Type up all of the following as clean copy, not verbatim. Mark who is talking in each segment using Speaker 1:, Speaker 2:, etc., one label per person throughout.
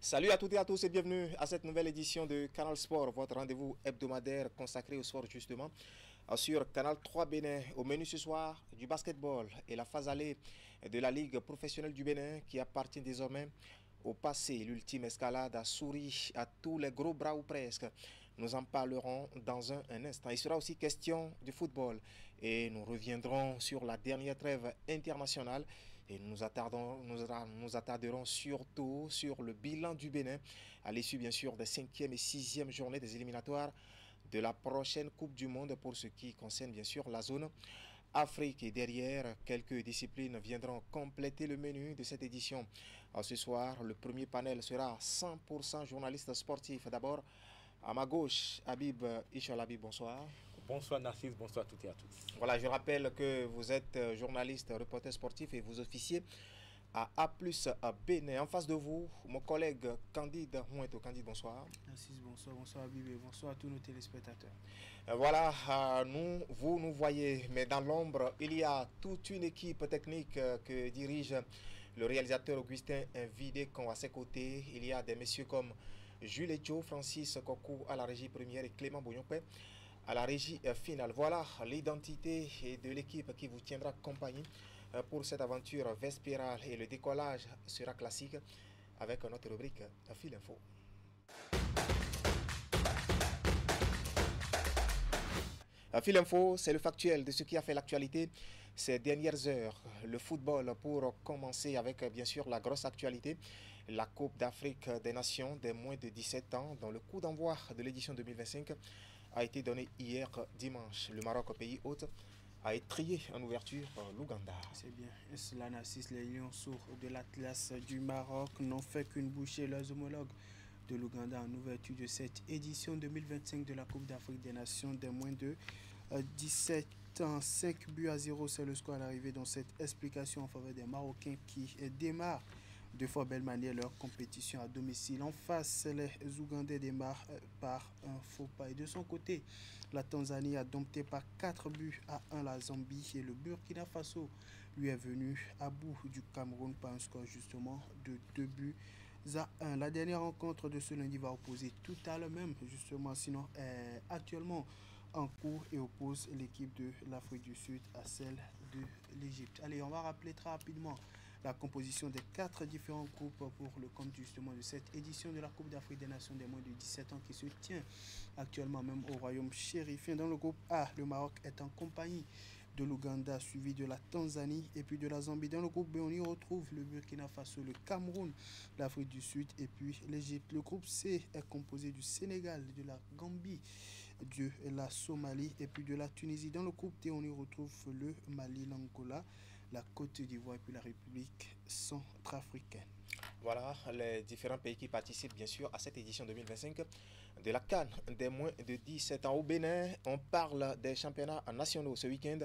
Speaker 1: Salut à toutes et à tous et bienvenue à cette nouvelle édition de Canal Sport, votre rendez-vous hebdomadaire consacré au sport justement sur Canal 3 Bénin. Au menu ce soir, du basketball et la phase allée de la Ligue professionnelle du Bénin qui appartient désormais au passé. L'ultime escalade a souri à tous les gros bras ou presque. Nous en parlerons dans un instant. Il sera aussi question du football et nous reviendrons sur la dernière trêve internationale et nous attarderons surtout sur le bilan du Bénin à l'issue bien sûr des 5e et 6e journées des éliminatoires de la prochaine Coupe du Monde pour ce qui concerne bien sûr la zone Afrique. Et derrière, quelques disciplines viendront compléter le menu de cette édition. Alors, ce soir, le premier panel sera 100% journaliste sportif. D'abord, à ma gauche, Habib Ichalabi, bonsoir.
Speaker 2: Bonsoir Narcisse, bonsoir à toutes et à tous.
Speaker 1: Voilà, je rappelle que vous êtes journaliste, reporter sportif et vous officiez à A+, à Bénin. En face de vous, mon collègue Candide Moueto. Candide, bonsoir.
Speaker 3: Narcisse, bonsoir, bonsoir Habib et bonsoir à tous nos téléspectateurs.
Speaker 1: Voilà, vous nous voyez, mais dans l'ombre, il y a toute une équipe technique que dirige le réalisateur Augustin Vidécon. À ses côtés, il y a des messieurs comme Jules Etcho, Francis Kokou à la régie première et Clément Bougnopé à la régie finale. Voilà l'identité de l'équipe qui vous tiendra compagnie pour cette aventure vespérale, et le décollage sera classique avec notre rubrique Fil Info. Fil Info, c'est le factuel de ce qui a fait l'actualité ces dernières heures. Le football pour commencer avec bien sûr la grosse actualité, la Coupe d'Afrique des Nations des moins de 17 ans dont le coup d'envoi de l'édition 2025 a été donné hier dimanche. Le Maroc, pays hôte, a étrillé en ouverture l'Ouganda.
Speaker 3: C'est bien. Et cela, Narcisse, les lionceaux de l'Atlas du Maroc n'ont fait qu'une bouchée leurs homologues de l'Ouganda en ouverture de cette édition 2025 de la Coupe d'Afrique des Nations des moins de 17 ans. 5 buts à 0, c'est le score à l'arrivée dans cette explication en faveur des Marocains qui démarrent de fort belle manière leur compétition à domicile. En face, les Ougandais démarrent par un faux pas. Et de son côté, la Tanzanie a dompté par 4 buts à 1 la Zambie et le Burkina Faso lui est venu à bout du Cameroun par un score justement de 2 buts à 1. La dernière rencontre de ce lundi va opposer tout à l'heure même justement, sinon actuellement en cours, et oppose l'équipe de l'Afrique du Sud à celle de l'Égypte. Allez, on va rappeler très rapidement la composition des 4 différents groupes pour le compte justement de cette édition de la Coupe d'Afrique des Nations des moins de 17 ans qui se tient actuellement même au Royaume chérifien. Dans le groupe A, le Maroc est en compagnie de l'Ouganda, suivi de la Tanzanie et puis de la Zambie. Dans le groupe B, on y retrouve le Burkina Faso, le Cameroun, l'Afrique du Sud et puis l'Égypte. Le groupe C est composé du Sénégal, de la Gambie, de la Somalie et puis de la Tunisie. Dans le groupe D, on y retrouve le Mali, l'Angola, la Côte d'Ivoire et puis la République centrafricaine.
Speaker 1: Voilà les différents pays qui participent bien sûr à cette édition 2025 de la CAN des moins de 17 ans. Au Bénin, on parle des championnats nationaux. Ce week-end,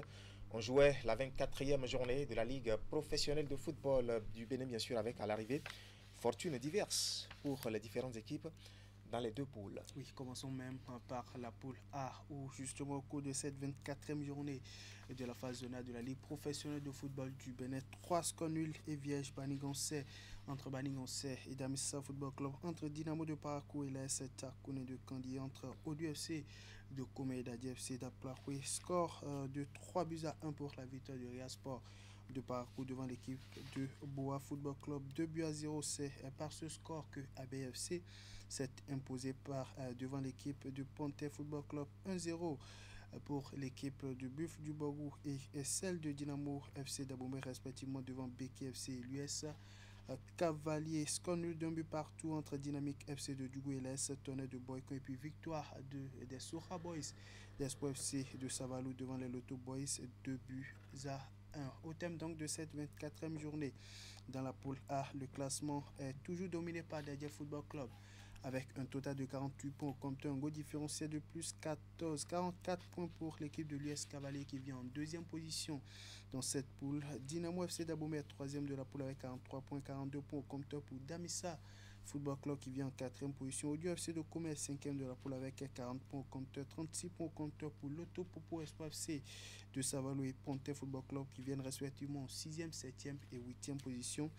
Speaker 1: on jouait la 24e journée de la Ligue professionnelle de football du Bénin, bien sûr, avec à l'arrivée fortunes diverses pour les différentes équipes dans les deux poules.
Speaker 3: Oui, commençons même par la poule A, où justement au cours de cette 24e journée de la phase zonale de la Ligue professionnelle de football du Bénin, 3 scores nuls et vierges. Banigonsé entre Banigonsé et Damissa Football Club, entre Dynamo de Parakou et l'AS Tarkoune de Kandi, entre Odu FC de Koumé et Dadi FC d'Aplakoui. Score de 3 buts à 1 pour la victoire du Ria Sport de Parakou devant l'équipe de Boa Football Club. 2 buts à 0, c'est par ce score que ABFC s'est imposé devant l'équipe de Ponte Football Club. 1-0 pour l'équipe de Buff du Bogou et celle de Dynamo FC d'Aboumé respectivement devant Beki FC et l'US Cavalier. Score nul d'un but partout entre Dynamique FC de Dougou et l'AS Tonnerre de Boycon, et puis victoire des Soha Boys d'Espoir FC de Savalou devant les Lotto Boys, 2 buts à 1. Au thème donc de cette 24e journée dans la poule A, le classement est toujours dominé par Dadier Football Club avec un total de 48 points au compteur, un goal différentiel de plus 44 points pour l'équipe de l'US Cavalier qui vient en deuxième position dans cette poule. Dynamo FC d'Aboumé est troisième de la poule avec 43 points, 42 points au compteur pour Damissa Football Club qui vient en quatrième position. Odu FC de Koumé est cinquième de la poule avec 40 points au compteur, 36 points au compteur pour Lotto Popo Espoir FC de Savalou et Ponte Football Club qui viennent respectivement en 6e, 7e et 8e position.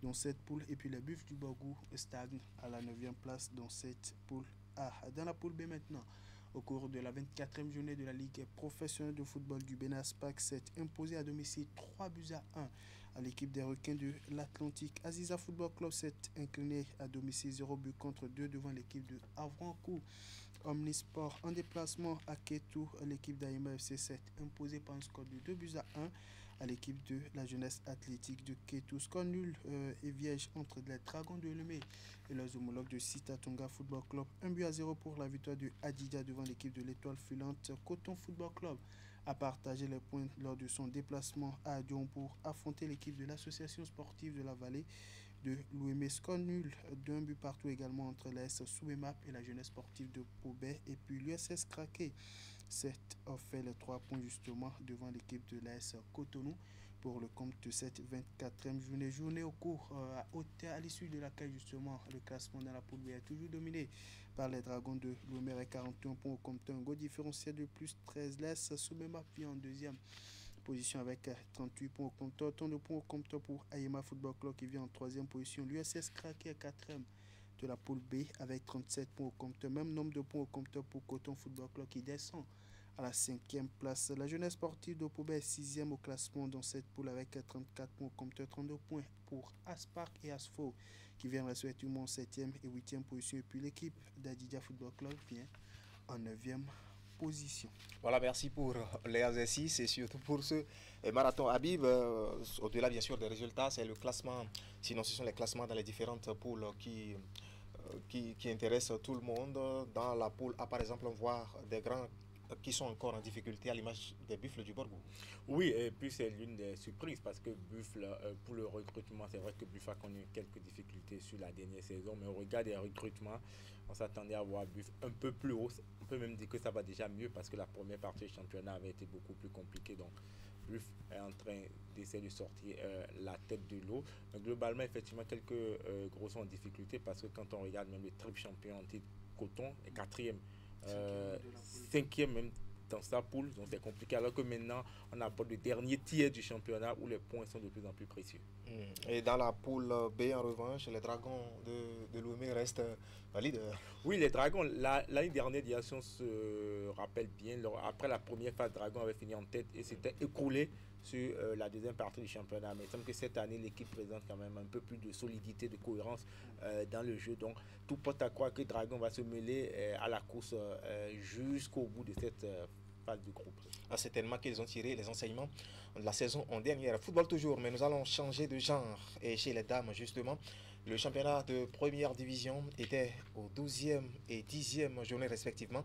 Speaker 3: dans cette poule. Et puis les Buffles du Borgou stagnent à la 9e place dans cette poule A. Dans la poule B maintenant, au cours de la 24e journée de la Ligue professionnelle de football du Bénin, Aspac s'est imposé à domicile 3-1 à l'équipe des requins de l'Atlantique. Aziza Football Club s'est incliné à domicile 0 but contre 2 devant l'équipe de Avrancourt. Omnisport en déplacement à Kétou, l'équipe d'Aïma FC s'est imposée par un score de 2-1 à l'équipe de la jeunesse athlétique de Kétou. Score nul et vierge entre les Dragons de Lemay et leurs homologues de Sitatonga Football Club. 1-0 pour la victoire de Adidja devant l'équipe de l'Étoile Filante. Coton Football Club a partagé les points lors de son déplacement à Dion pour affronter l'équipe de l'association sportive de la vallée de l'OM. Score nul d'un but partout également entre l'AS Soubemap et la jeunesse sportive de Pobet. Et puis l'USS Craqué s'est offert les 3 points justement devant l'équipe de l'AS Cotonou pour le compte de cette 24e journée au cours à l'issue de laquelle justement le classement dans la poule B est toujours dominé par les Dragons de Lomé avec 41 points au compte, un goal différentiel de plus 13. L'AS Soubemap vient en deuxième position avec 38 points au compteur. Autant de points au compteur pour Ayema Football Club qui vient en 3e position. L'USS Craqué est 4e de la poule B avec 37 points au compteur. Même nombre de points au compteur pour Coton Football Club qui descend à la 5e place. La jeunesse sportive de Pobet est 6e au classement dans cette poule avec 34 points au compteur. 32 points pour Aspark et Asfo qui viennent respectivement en 7e et 8e position. Et puis l'équipe d'Adidja Football Club vient en 9e position.
Speaker 1: Voilà, merci pour les exercices et surtout pour ce marathon. Habib, au-delà bien sûr des résultats, c'est le classement, sinon ce sont les classements dans les différentes poules qui intéressent tout le monde. Dans la poule A, par exemple, on voit des grands qui sont encore en difficulté à l'image des Buffles du Borgou.
Speaker 2: Oui, et puis c'est l'une des surprises parce que Buffle, pour le recrutement, c'est vrai que Buffle a connu quelques difficultés sur la dernière saison, mais au regard des recrutements, on s'attendait à voir Buffle un peu plus haut. On peut même dire que ça va déjà mieux parce que la première partie du championnat avait été beaucoup plus compliquée. Donc, Buffle est en train d'essayer de sortir la tête de l'eau. Mais globalement, effectivement, quelques gros sont en difficulté parce que quand on regarde même le triple champion en titre, Coton est 4e. 5e même dans sa poule, donc c'est compliqué. Alors que maintenant, on aborde le dernier tiers du championnat où les points sont de plus en plus précieux.
Speaker 1: Et dans la poule B, en revanche, les Dragons de Lomé restent leaders.
Speaker 2: Oui, les Dragons, l'année dernière, si on se rappelle bien, après la première phase, Dragon avait fini en tête et s'était écroulé sur la deuxième partie du championnat. Mais il semble que cette année, l'équipe présente quand même un peu plus de solidité, de cohérence dans le jeu. Donc, tout porte à croire que Dragon va se mêler à la course jusqu'au bout de cette phase de groupe.
Speaker 1: Certainement qu'ils ont tiré les enseignements de la saison en dernière. Football toujours, mais nous allons changer de genre. Et chez les dames, justement, le championnat de première division était aux 12e et 10e journées respectivement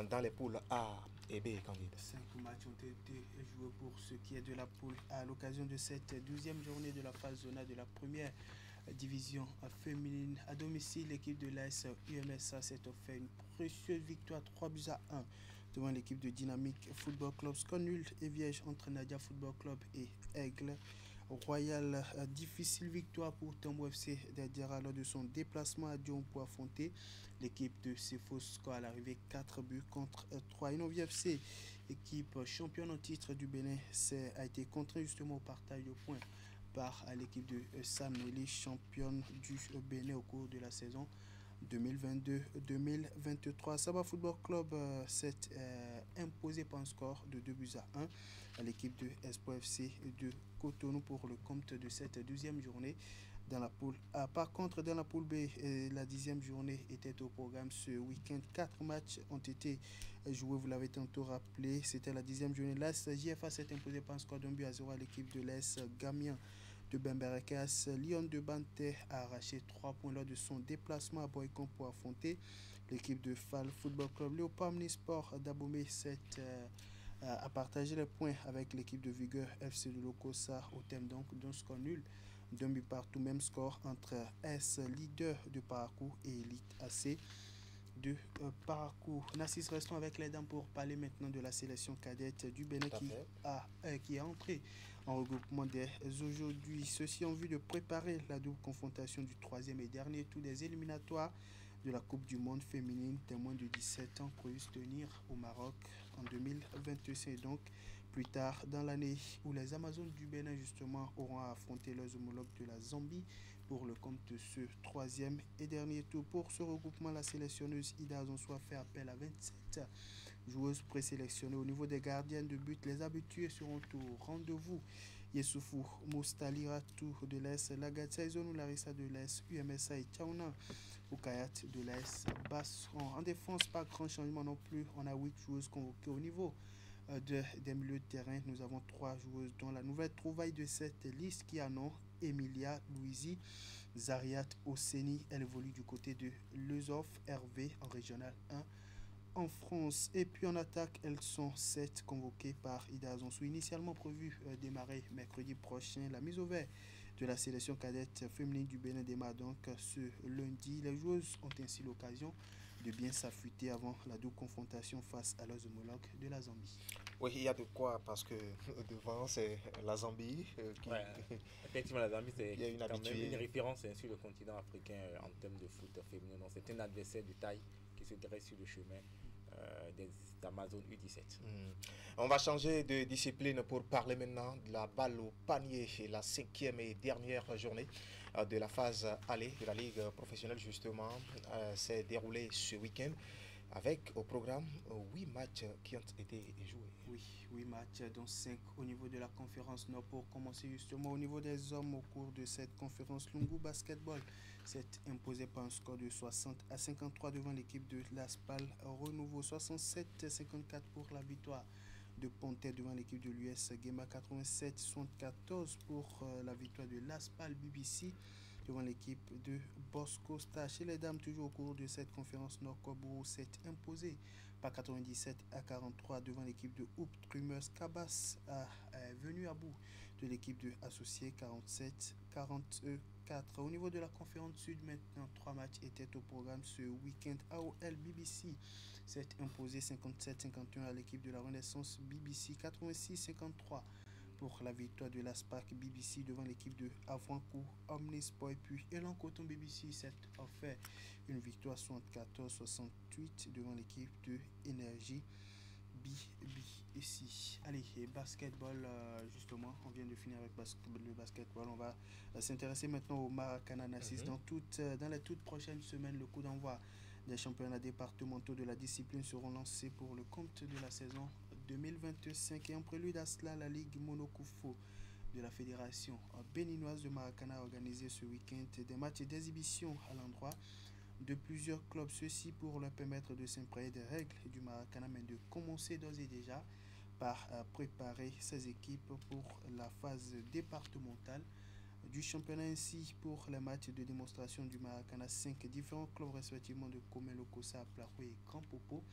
Speaker 1: dans les poules A et B, Candide.
Speaker 3: 5 matchs ont été joués pour ce qui est de la poule A à l'occasion de cette 12e journée de la phase zonale de la première division féminine. À domicile, l'équipe de l'AS UMSA s'est offert une précieuse victoire 3-1 devant l'équipe de Dynamique Football Club. Score nul et vierge entre Nadia Football Club et Aigle Royal. Difficile victoire pour Tambo FC d'Adiara lors de son déplacement à Dion pour affronter l'équipe de Cefos. Score à l'arrivée 4 buts contre 3. Inovi FC, équipe championne en titre du Bénin, a été contraint justement au partage de points par l'équipe de Sameli, championne du Bénin au cours de la saison 2022-2023. Saba Football Club s'est imposé par un score de 2-1 à l'équipe de Espoir FC de Cotonou pour le compte de cette 12e journée dans la poule A. Par contre, dans la poule B, la 10e journée était au programme ce week-end. 4 matchs ont été joués, vous l'avez tantôt rappelé. C'était la 10e journée. L'AS JFA s'est imposé par un score d'1-0 à l'équipe de l'AS Gamien de Bemberekas. Lyon de Banté a arraché 3 points lors de son déplacement à Boycon pour affronter l'équipe de Fall Football Club. Léopard Omnisport d'Abomey a partagé les points avec l'équipe de Vigueur FC de Lokosa au thème donc d'un score nul, d'un but partout. Même score entre S leader de Parakou et Elite AC de Parakou. Nassis, restons avec les dames pour parler maintenant de la sélection cadette du Bénin qui est entrée en regroupement dès aujourd'hui. Ceci en vue de préparer la double confrontation du 3e et dernier tour des éliminatoires de la Coupe du Monde féminine des moins de 17 ans prévue se tenir au Maroc en 2025. Donc, plus tard dans l'année où les Amazones du Bénin justement auront à affronter leurs homologues de la Zambie pour le compte de ce troisième et dernier tour. Pour ce regroupement, la sélectionneuse Ida Azonsoa fait appel à 27 joueuses présélectionnées. Au niveau des gardiennes de but, les habitués seront au rendez-vous. Yessoufou Moustaliratou de l'Est, Lagatsa Izonou Larissa de l'Est, UMSA et Tchaouna Oukayat de l'Est, Basseron. En défense, pas grand changement non plus. On a 8 joueuses convoquées au niveau des milieux de terrain. Nous avons 3 joueuses dont la nouvelle trouvaille de cette liste qui annonce Emilia Louisi, Zariat Oseni. Elle évolue du côté de Lezof Hervé en régional 1 en France. Et puis en attaque, elles sont 7 convoquées par Ida Azonsou. Initialement prévu démarrer mercredi prochain. La mise au vert de la sélection cadette féminine du Bénin démarre donc ce lundi. Les joueuses ont ainsi l'occasion de bien s'affûter avant la double confrontation face à leurs homologues de la Zambie.
Speaker 1: Oui, il y a de quoi parce que devant c'est la Zambie.
Speaker 2: Ouais, effectivement, la Zambie c'est
Speaker 1: il y a une
Speaker 2: quand même
Speaker 1: habituée.
Speaker 2: une référence sur le continent africain en termes de foot féminin. Donc c'est un adversaire de taille qui se dresse sur le chemin des Amazones U17.
Speaker 1: On va changer de discipline pour parler maintenant de la balle au panier. La 5e et dernière journée de la phase aller de la Ligue professionnelle justement s'est déroulée ce week-end avec au programme 8 matchs qui ont été joués.
Speaker 3: Oui, 8 matchs, dont 5 au niveau de la conférence Nord. Pour commencer justement au niveau des hommes au cours de cette conférence, Lungu Basketball s'est imposé par un score de 60 à 53 devant l'équipe de l'Aspal Renouveau. 67-54 pour la victoire de Pontet devant l'équipe de l'US Gema. 87-74 pour la victoire de l'Aspal BBC devant l'équipe de Bosco Star. Chez les dames, toujours au cours de cette conférence Nord, Kobourou s'est imposé par 97-43 devant l'équipe de Hoop Trumers. Cabas est venu à bout de l'équipe de Associé 47-44. Au niveau de la conférence Sud, maintenant, 3 matchs étaient au programme ce week-end. AOL BBC s'est imposé 57-51 à l'équipe de la Renaissance BBC. 86-53 pour la victoire de l'Aspac BBC devant l'équipe de Avrancourt Omnisport. Et puis Elan Coton BBC s'est offert une victoire 74-68 devant l'équipe de Énergie BBC. Allez, basketball, justement, on vient de finir avec le basketball. On va s'intéresser maintenant au Maracana Nassis. Dans les toutes prochaines semaines, le coup d'envoi des championnats départementaux de la discipline seront lancés pour le compte de la saison 2025. Et en prélude à cela, la Ligue Monokufo de la Fédération béninoise de Maracana a organisé ce week-end des matchs d'exhibition à l'endroit de plusieurs clubs. Ceci pour leur permettre de s'imprégner des règles du Maracana, mais de commencer d'ores et déjà par préparer ces équipes pour la phase départementale du championnat. Ainsi, pour les matchs de démonstration du Maracana, 5 différents clubs respectivement de Komelo, Kossa, Plahoué et Grand Popo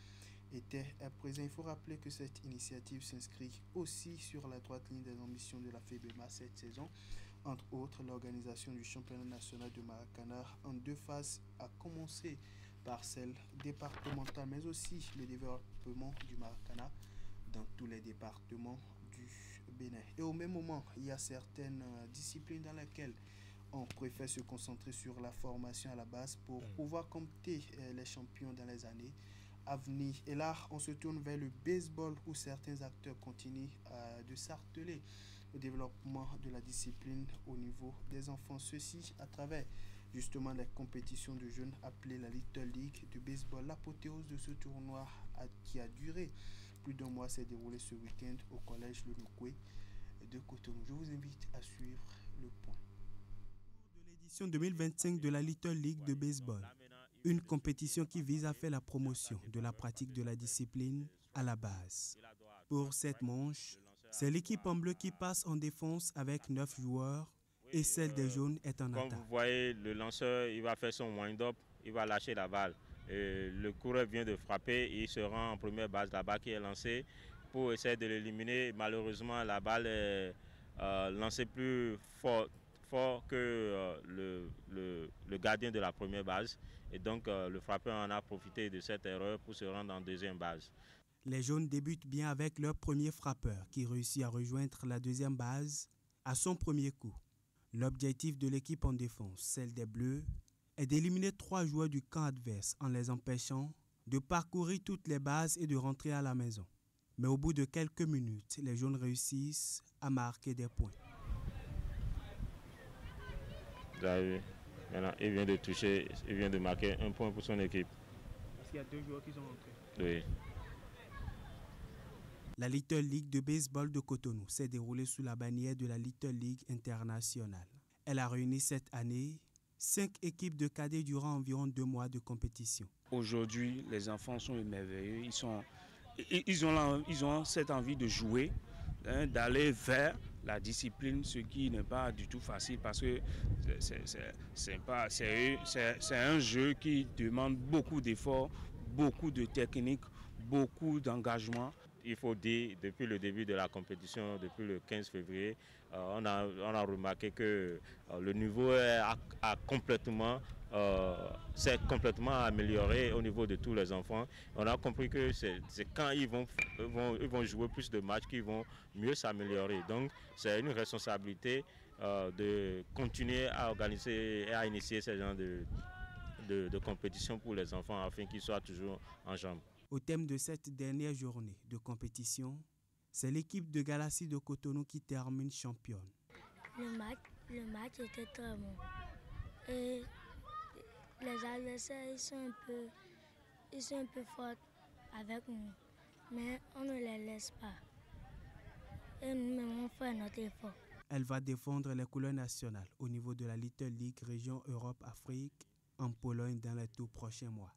Speaker 3: étaient présents. Il faut rappeler que cette initiative s'inscrit aussi sur la droite ligne des ambitions de la FEBEMA cette saison, entre autres l'organisation du championnat national de Maracana en 2 phases, à commencer par celle départementale, mais aussi le développement du Maracana dans tous les départements du Bénin. Et au même moment, il y a certaines disciplines dans lesquelles on préfère se concentrer sur la formation à la base pour pouvoir compter les champions dans les années à venir. Et là, on se tourne vers le baseball où certains acteurs continuent de s'atteler au développement de la discipline au niveau des enfants. Ceci à travers justement les compétitions de jeunes appelées la Little League de baseball. L'apothéose de ce tournoi qui a duré plus d'un mois s'est déroulé ce week-end au collège Le Noukoué de Cotonou. Je vous invite à suivre le point. De l'édition 2025 de la Little League de baseball, une compétition qui vise à faire la promotion de la pratique de la discipline à la base. Pour cette manche, c'est l'équipe en bleu qui passe en défense avec 9 joueurs et celle des jaunes est en attaque.
Speaker 4: Comme vous voyez, le lanceur il va faire son wind-up, il va lâcher la balle. Et le coureur vient de frapper, il se rend en première base, la balle qui est lancée pour essayer de l'éliminer. Malheureusement, la balle est lancée plus fort que le gardien de la première base. Et donc, le frappeur en a profité de cette erreur pour se rendre en deuxième base.
Speaker 3: Les jaunes débutent bien avec leur premier frappeur qui réussit à rejoindre la deuxième base à son premier coup. L'objectif de l'équipe en défense, celle des Bleus, est d'éliminer 3 joueurs du camp adverse en les empêchant de parcourir toutes les bases et de rentrer à la maison. Mais au bout de quelques minutes, les jaunes réussissent à marquer des points.
Speaker 4: Vous avez vu, maintenant, il vient de toucher, il vient de marquer un point pour son équipe.
Speaker 3: Parce qu'il y a 2 joueurs qui sont rentrés.
Speaker 4: Oui.
Speaker 3: La Little League de baseball de Cotonou s'est déroulée sous la bannière de la Little League internationale. Elle a réuni cette année 5 équipes de cadets durant environ 2 mois de compétition.
Speaker 5: Aujourd'hui, les enfants sont émerveillés. Ils ont cette envie de jouer, d'aller vers la discipline, ce qui n'est pas du tout facile parce que c'est un jeu qui demande beaucoup d'efforts, beaucoup de technique, beaucoup d'engagement.
Speaker 4: Il faut dire, depuis le début de la compétition, depuis le 15 février, on a remarqué que le niveau s'est complètement amélioré au niveau de tous les enfants. On a compris que c'est quand ils vont jouer plus de matchs qu'ils vont mieux s'améliorer. Donc c'est une responsabilité de continuer à organiser et à initier ce genre de compétition pour les enfants afin qu'ils soient toujours en jambes.
Speaker 3: Au thème de cette dernière journée de compétition, c'est l'équipe de Galassi de Cotonou qui termine championne.
Speaker 6: Le match était très bon. Et les adversaires ils sont un peu forts avec nous. Mais on ne les laisse pas. Et nous-mêmes on fait notre effort.
Speaker 3: Elle va défendre les couleurs nationales au niveau de la Little League Région Europe-Afrique en Pologne dans les tout prochains mois.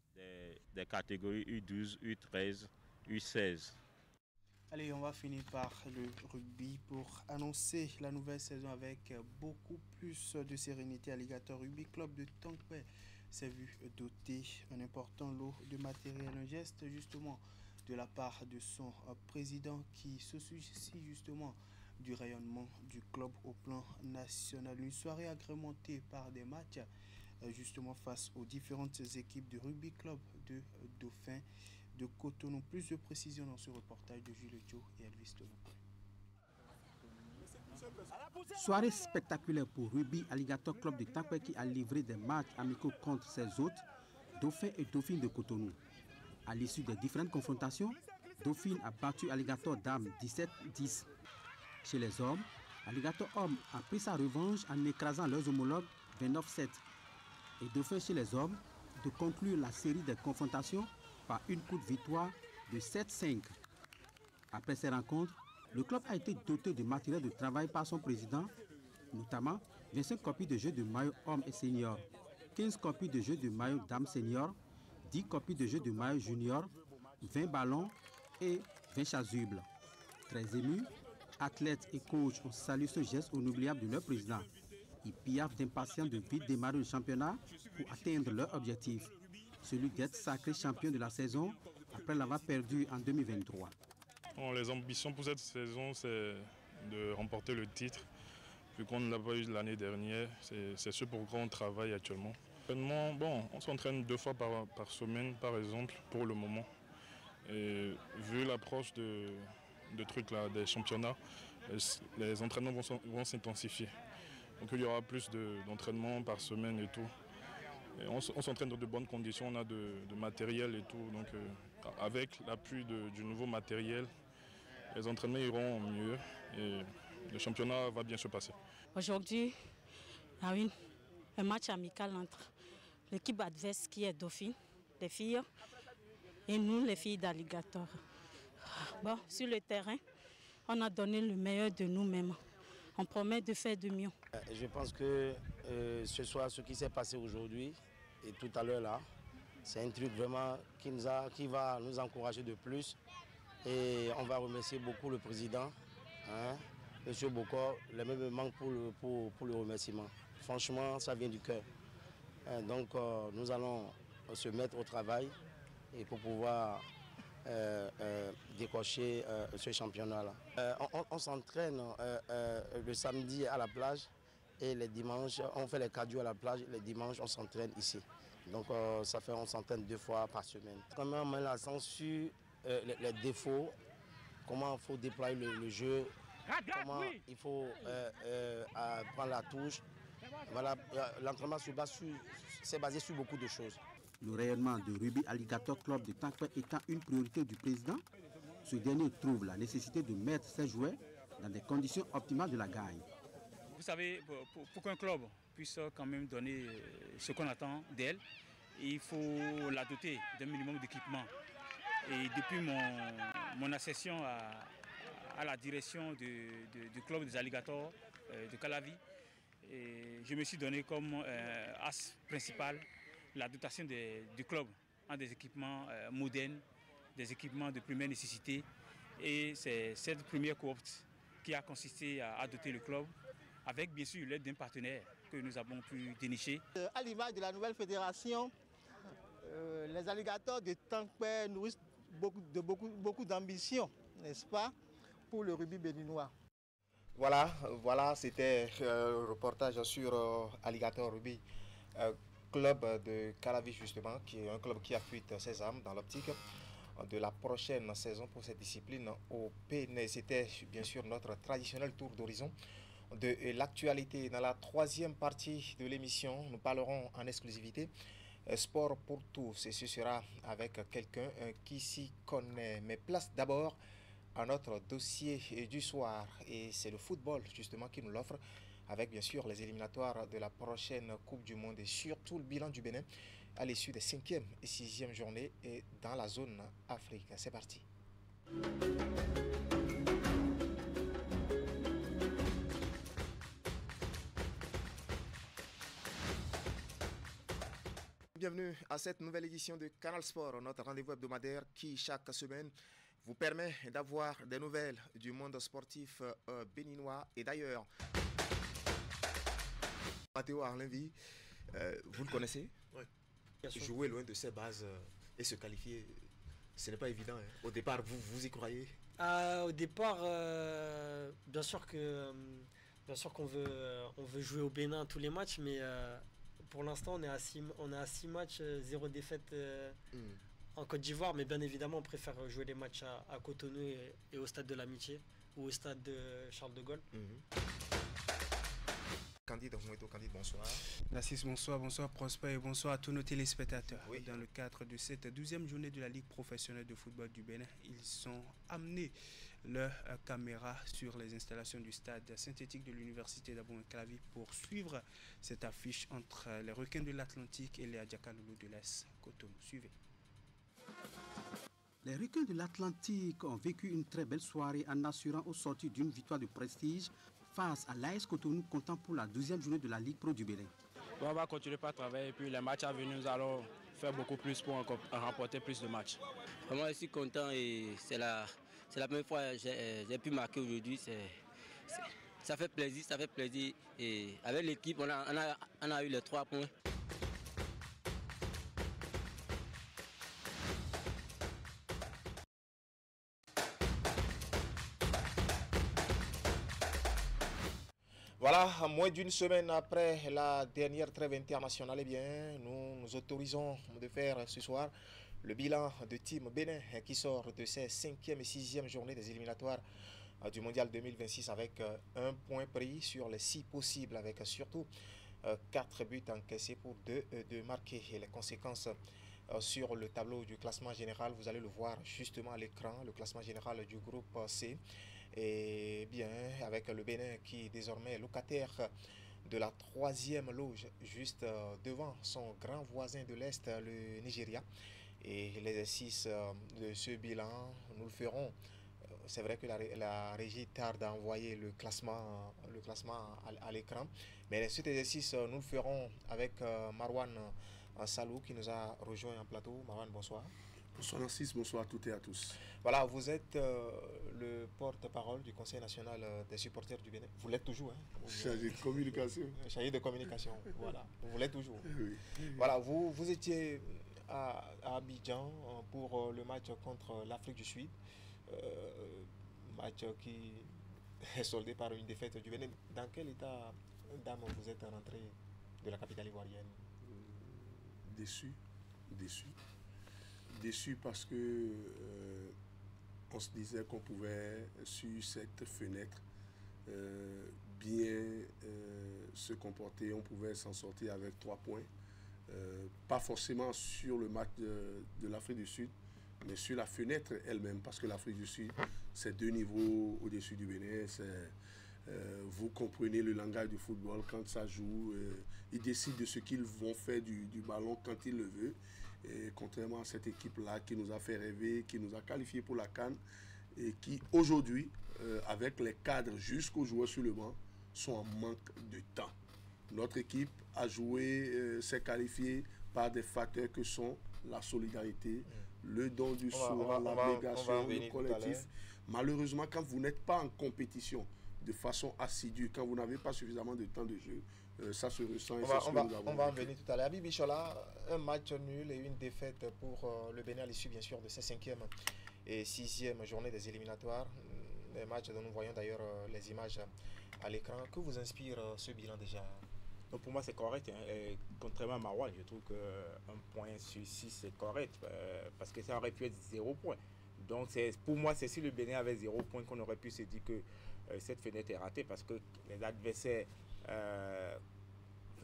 Speaker 4: Des catégories U12, U13, U16.
Speaker 3: Allez, on va finir par le rugby pour annoncer la nouvelle saison avec beaucoup plus de sérénité. Alligator Rugby Club de Tankpé s'est vu doter un important lot de matériel, un geste justement de la part de son président qui se soucie justement du rayonnement du club au plan national. Une soirée agrémentée par des matchs justement face aux différentes équipes de rugby club de Dauphin de Cotonou. Plus de précisions dans ce reportage de Jules Joe et Elvis Tonopo.
Speaker 7: Soirée spectaculaire pour Rugby Alligator Club de Tankpé qui a livré des matchs amicaux contre ses hôtes, Dauphin et Dauphine de Cotonou. À l'issue des différentes confrontations, Dauphine a battu Alligator Dames 17-10. Chez les hommes, Alligator Homme a pris sa revanche en écrasant leurs homologues 29-7. Et Dauphin chez les hommes de conclure la série des confrontations par une courte victoire de 7-5. Après ces rencontres, le club a été doté de matériel de travail par son président, notamment 25 copies de jeux de maillot hommes et seniors, 15 copies de jeux de maillot dames seniors, 10 copies de jeux de maillot junior, 20 ballons et 20 chasubles. Très émus, athlètes et coachs ont salué ce geste inoubliable de leur président. Ils piaffent d'impatience de vite démarrer le championnat pour atteindre leur objectif, celui d'être sacré champion de la saison après l'avoir perdu en 2023.
Speaker 8: Bon, les ambitions pour cette saison, c'est de remporter le titre. Vu qu'on ne l'a pas eu l'année dernière, c'est ce pour quoi on travaille actuellement. Bon, on s'entraîne 2 fois par semaine, par exemple, pour le moment. Et vu l'approche de trucs là, des championnats, les entraînements vont s'intensifier. Donc il y aura plus d'entraînement par semaine et tout. Et on s'entraîne dans de bonnes conditions, on a de matériel et tout. Donc avec l'appui du nouveau matériel, les entraînements iront mieux et le championnat va bien se passer.
Speaker 9: Aujourd'hui, il y a eu un match amical entre l'équipe adverse qui est Dauphine, les filles, et nous, les filles d'Alligator. Bon, sur le terrain, on a donné le meilleur de nous-mêmes. On promet de faire de mieux.
Speaker 10: Je pense que ce soir, ce qui s'est passé aujourd'hui et tout à l'heure là, c'est un truc vraiment qui va nous encourager de plus. Et on va remercier beaucoup le président, M. Bokor, les mêmes manques pour le remerciement. Franchement, ça vient du cœur. Donc nous allons se mettre au travail et pour pouvoir décocher ce championnat-là. On s'entraîne le samedi à la plage et les dimanches, on fait les cardio à la plage, les dimanches on s'entraîne ici. Donc ça fait on s'entraîne 2 fois par semaine. Quand on met l'accent sur les défauts, comment il faut déployer le jeu, comment il faut prendre la touche. Voilà, l'entraînement s'est basé sur beaucoup de choses.
Speaker 7: Le rayonnement de Rugby Alligator Club de Tankpé étant une priorité du président, Ce dernier trouve la nécessité de mettre ses joueurs dans des conditions optimales de la gagne.
Speaker 5: Vous savez, pour qu'un club puisse quand même donner ce qu'on attend d'elle, il faut la doter d'un minimum d'équipement. Et depuis mon accession à la direction du club des Alligators de Calavi, je me suis donné comme as principal la dotation du club en des équipements modernes, des équipements de première nécessité. Et c'est cette première cohorte qui a consisté à doter le club avec bien sûr l'aide d'un partenaire que nous avons pu dénicher.
Speaker 11: À l'image de la nouvelle fédération, les Alligators de Tankpé nourrissent beaucoup d'ambition, n'est-ce pas, pour le rugby béninois.
Speaker 1: Voilà, c'était un reportage sur Alligator Rugby, club de Calavi justement, qui est un club qui affûte ses armes dans l'optique de la prochaine saison pour cette discipline au Bénin. C'était bien sûr notre traditionnel tour d'horizon de l'actualité. Dans la troisième partie de l'émission, nous parlerons en exclusivité sport pour tous et ce sera avec quelqu'un qui s'y connaît. Mais place d'abord à notre dossier du soir et c'est le football justement qui nous l'offre avec bien sûr les éliminatoires de la prochaine Coupe du Monde et surtout le bilan du Bénin à l'issue des 5e et 6e journées et dans la zone Afrique. C'est parti. Bienvenue à cette nouvelle édition de Canal Sport, notre rendez-vous hebdomadaire qui chaque semaine vous permet d'avoir des nouvelles du monde sportif béninois et d'ailleurs. Matteo Arlenvi, vous le connaissez?
Speaker 12: Oui.
Speaker 1: Jouer loin de ses bases et se qualifier, ce n'est pas évident. Hein. Au départ, vous y croyez?
Speaker 12: Au départ, bien sûr qu'on veut jouer au Bénin tous les matchs, mais pour l'instant, on est à 6 matchs, 0 défaite en Côte d'Ivoire, mais bien évidemment, on préfère jouer les matchs à Cotonou et au Stade de l'Amitié ou au Stade de Charles de Gaulle.
Speaker 1: Candide, bonsoir.
Speaker 3: Narcisse, bonsoir Prosper et bonsoir à tous nos téléspectateurs.
Speaker 1: Oui.
Speaker 3: Dans le cadre de cette 12e journée de la Ligue professionnelle de football du Bénin, ils sont amenés leurs caméras sur les installations du stade synthétique de l'université d'Abomey-Calavi pour suivre cette affiche entre les requins de l'Atlantique et les Adjaka-Loulou de l'Est Cotonou. Suivez.
Speaker 7: Les requins de l'Atlantique ont vécu une très belle soirée en assurant au sortir d'une victoire de prestige face à l'AS Cotonou, comptant pour la 12e journée de la Ligue Pro du Bénin.
Speaker 5: On va continuer par travailler et puis les matchs à venir, nous allons faire beaucoup plus pour remporter plus de matchs.
Speaker 13: Vraiment, je suis content et c'est la première fois que j'ai pu marquer aujourd'hui. Ça fait plaisir et avec l'équipe, on a eu les 3 points.
Speaker 1: Voilà, à moins d'une semaine après la dernière trêve internationale, eh bien, nous nous autorisons de faire ce soir le bilan de Team Bénin qui sort de ses 5e et 6e journées des éliminatoires du Mondial 2026 avec un point pris sur les 6 possibles, avec surtout 4 buts encaissés pour 2 marqués. Et les conséquences sur le tableau du classement général, vous allez le voir justement à l'écran, le classement général du groupe C. Et bien, avec le Bénin qui est désormais locataire de la 3e loge, juste devant son grand voisin de l'Est, le Nigeria. Et l'exercice de ce bilan, nous le ferons. C'est vrai que la régie tarde à envoyer le classement à l'écran. Mais cet exercice, nous le ferons avec Marwan Salou qui nous a rejoint en plateau. Marwan, bonsoir.
Speaker 14: Bonsoir Narcisse, bonsoir à toutes et à tous.
Speaker 1: Voilà, vous êtes le porte-parole du Conseil national des supporters du Bénin. Vous l'êtes toujours, hein?
Speaker 14: Chargé de communication.
Speaker 1: Chargé de communication, voilà. Vous l'êtes toujours.
Speaker 14: Oui.
Speaker 1: Voilà, vous étiez à Abidjan pour le match contre l'Afrique du Sud. Match qui est soldé par une défaite du Bénin. Dans quel état d'âme vous êtes rentré de la capitale ivoirienne?
Speaker 14: Déçu parce que on se disait qu'on pouvait, sur cette fenêtre, bien se comporter, on pouvait s'en sortir avec 3 points. Pas forcément sur le match de l'Afrique du Sud, mais sur la fenêtre elle-même, parce que l'Afrique du Sud, c'est 2 niveaux au-dessus du Bénin. Vous comprenez le langage du football quand ça joue. Ils décident de ce qu'ils vont faire du ballon quand ils le veulent. Et contrairement à cette équipe-là qui nous a fait rêver, qui nous a qualifiés pour la CAN, et qui aujourd'hui, avec les cadres jusqu'aux joueurs sur le banc, sont en manque de temps. Notre équipe a joué, s'est qualifiée par des facteurs que sont la solidarité, le don du soi, l'abnégation, le collectif. Malheureusement, quand vous n'êtes pas en compétition de façon assidue, quand vous n'avez pas suffisamment de temps de jeu, ça se ressent.
Speaker 1: On va en venir tout à l'heure. Habib Bichola, un match nul et une défaite pour le Bénin à l'issue bien sûr de ces 5e et 6e journées des éliminatoires. Des matchs dont nous voyons d'ailleurs les images à l'écran. Que vous inspire ce bilan déjà?
Speaker 2: Donc pour moi c'est correct, hein. Contrairement à Marouane, je trouve qu'un point sur 6 c'est correct, parce que ça aurait pu être 0 point. Donc pour moi c'est si le Bénin avait 0 point qu'on aurait pu se dire que cette fenêtre est ratée, parce que les adversaires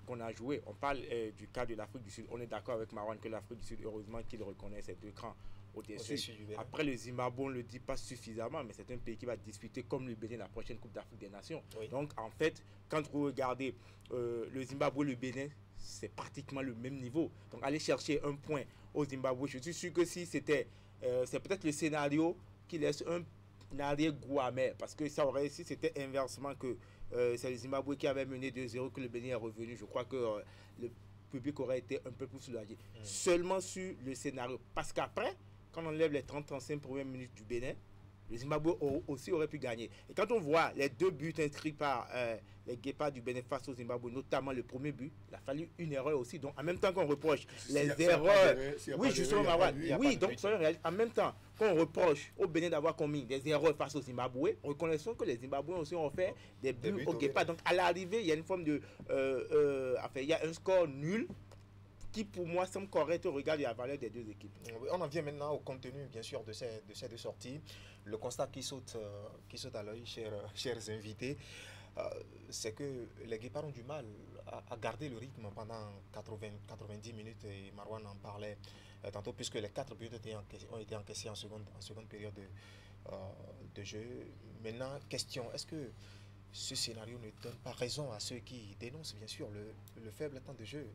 Speaker 2: qu'on a joué, on parle du cas de l'Afrique du Sud, on est d'accord avec Marouane que l'Afrique du Sud, heureusement qu'il reconnaît ces 2 crans au-dessus. Après le Zimbabwe, on ne le dit pas suffisamment, mais c'est un pays qui va disputer comme le Bénin la prochaine Coupe d'Afrique des Nations. Oui. Donc en fait, quand vous regardez le Zimbabwe et le Bénin, c'est pratiquement le même niveau. Donc aller chercher un point au Zimbabwe, je suis sûr que si c'était, c'est peut-être le scénario qui laisse un arrière-goût amer, parce que ça aurait, si c'était inversement que c'est le Zimbabwe qui avait mené 2-0 que le Bénin est revenu, je crois que le public aurait été un peu plus soulagé. Seulement sur le scénario, parce qu'après, quand on enlève les 30-35 premières minutes du Bénin, le Zimbabwe aussi aurait pu gagner. Et quand on voit les 2 buts inscrits par les Guépards du Bénin face au Zimbabwe, notamment le premier but, il a fallu une erreur aussi. Donc en même temps qu'on reproche les erreurs, oui justement, oui, donc en même temps qu'on reproche au Bénin d'avoir commis des erreurs face au Zimbabwe, reconnaissons que les Zimbabwéens aussi ont fait des buts au Guépard. Donc à l'arrivée, il y a une forme de, il y a un score nul, qui pour moi semble correct au regard de la valeur des 2 équipes.
Speaker 1: On en vient maintenant au contenu bien sûr de ces 2 sorties. Le constat qui saute à l'œil, chers invités, c'est que les Guépards ont du mal à garder le rythme pendant 90 minutes, et Marouane en parlait tantôt, puisque les 4 buts ont été encaissés en seconde période de jeu. Maintenant, question, est-ce que ce scénario ne donne pas raison à ceux qui dénoncent bien sûr le faible temps de jeu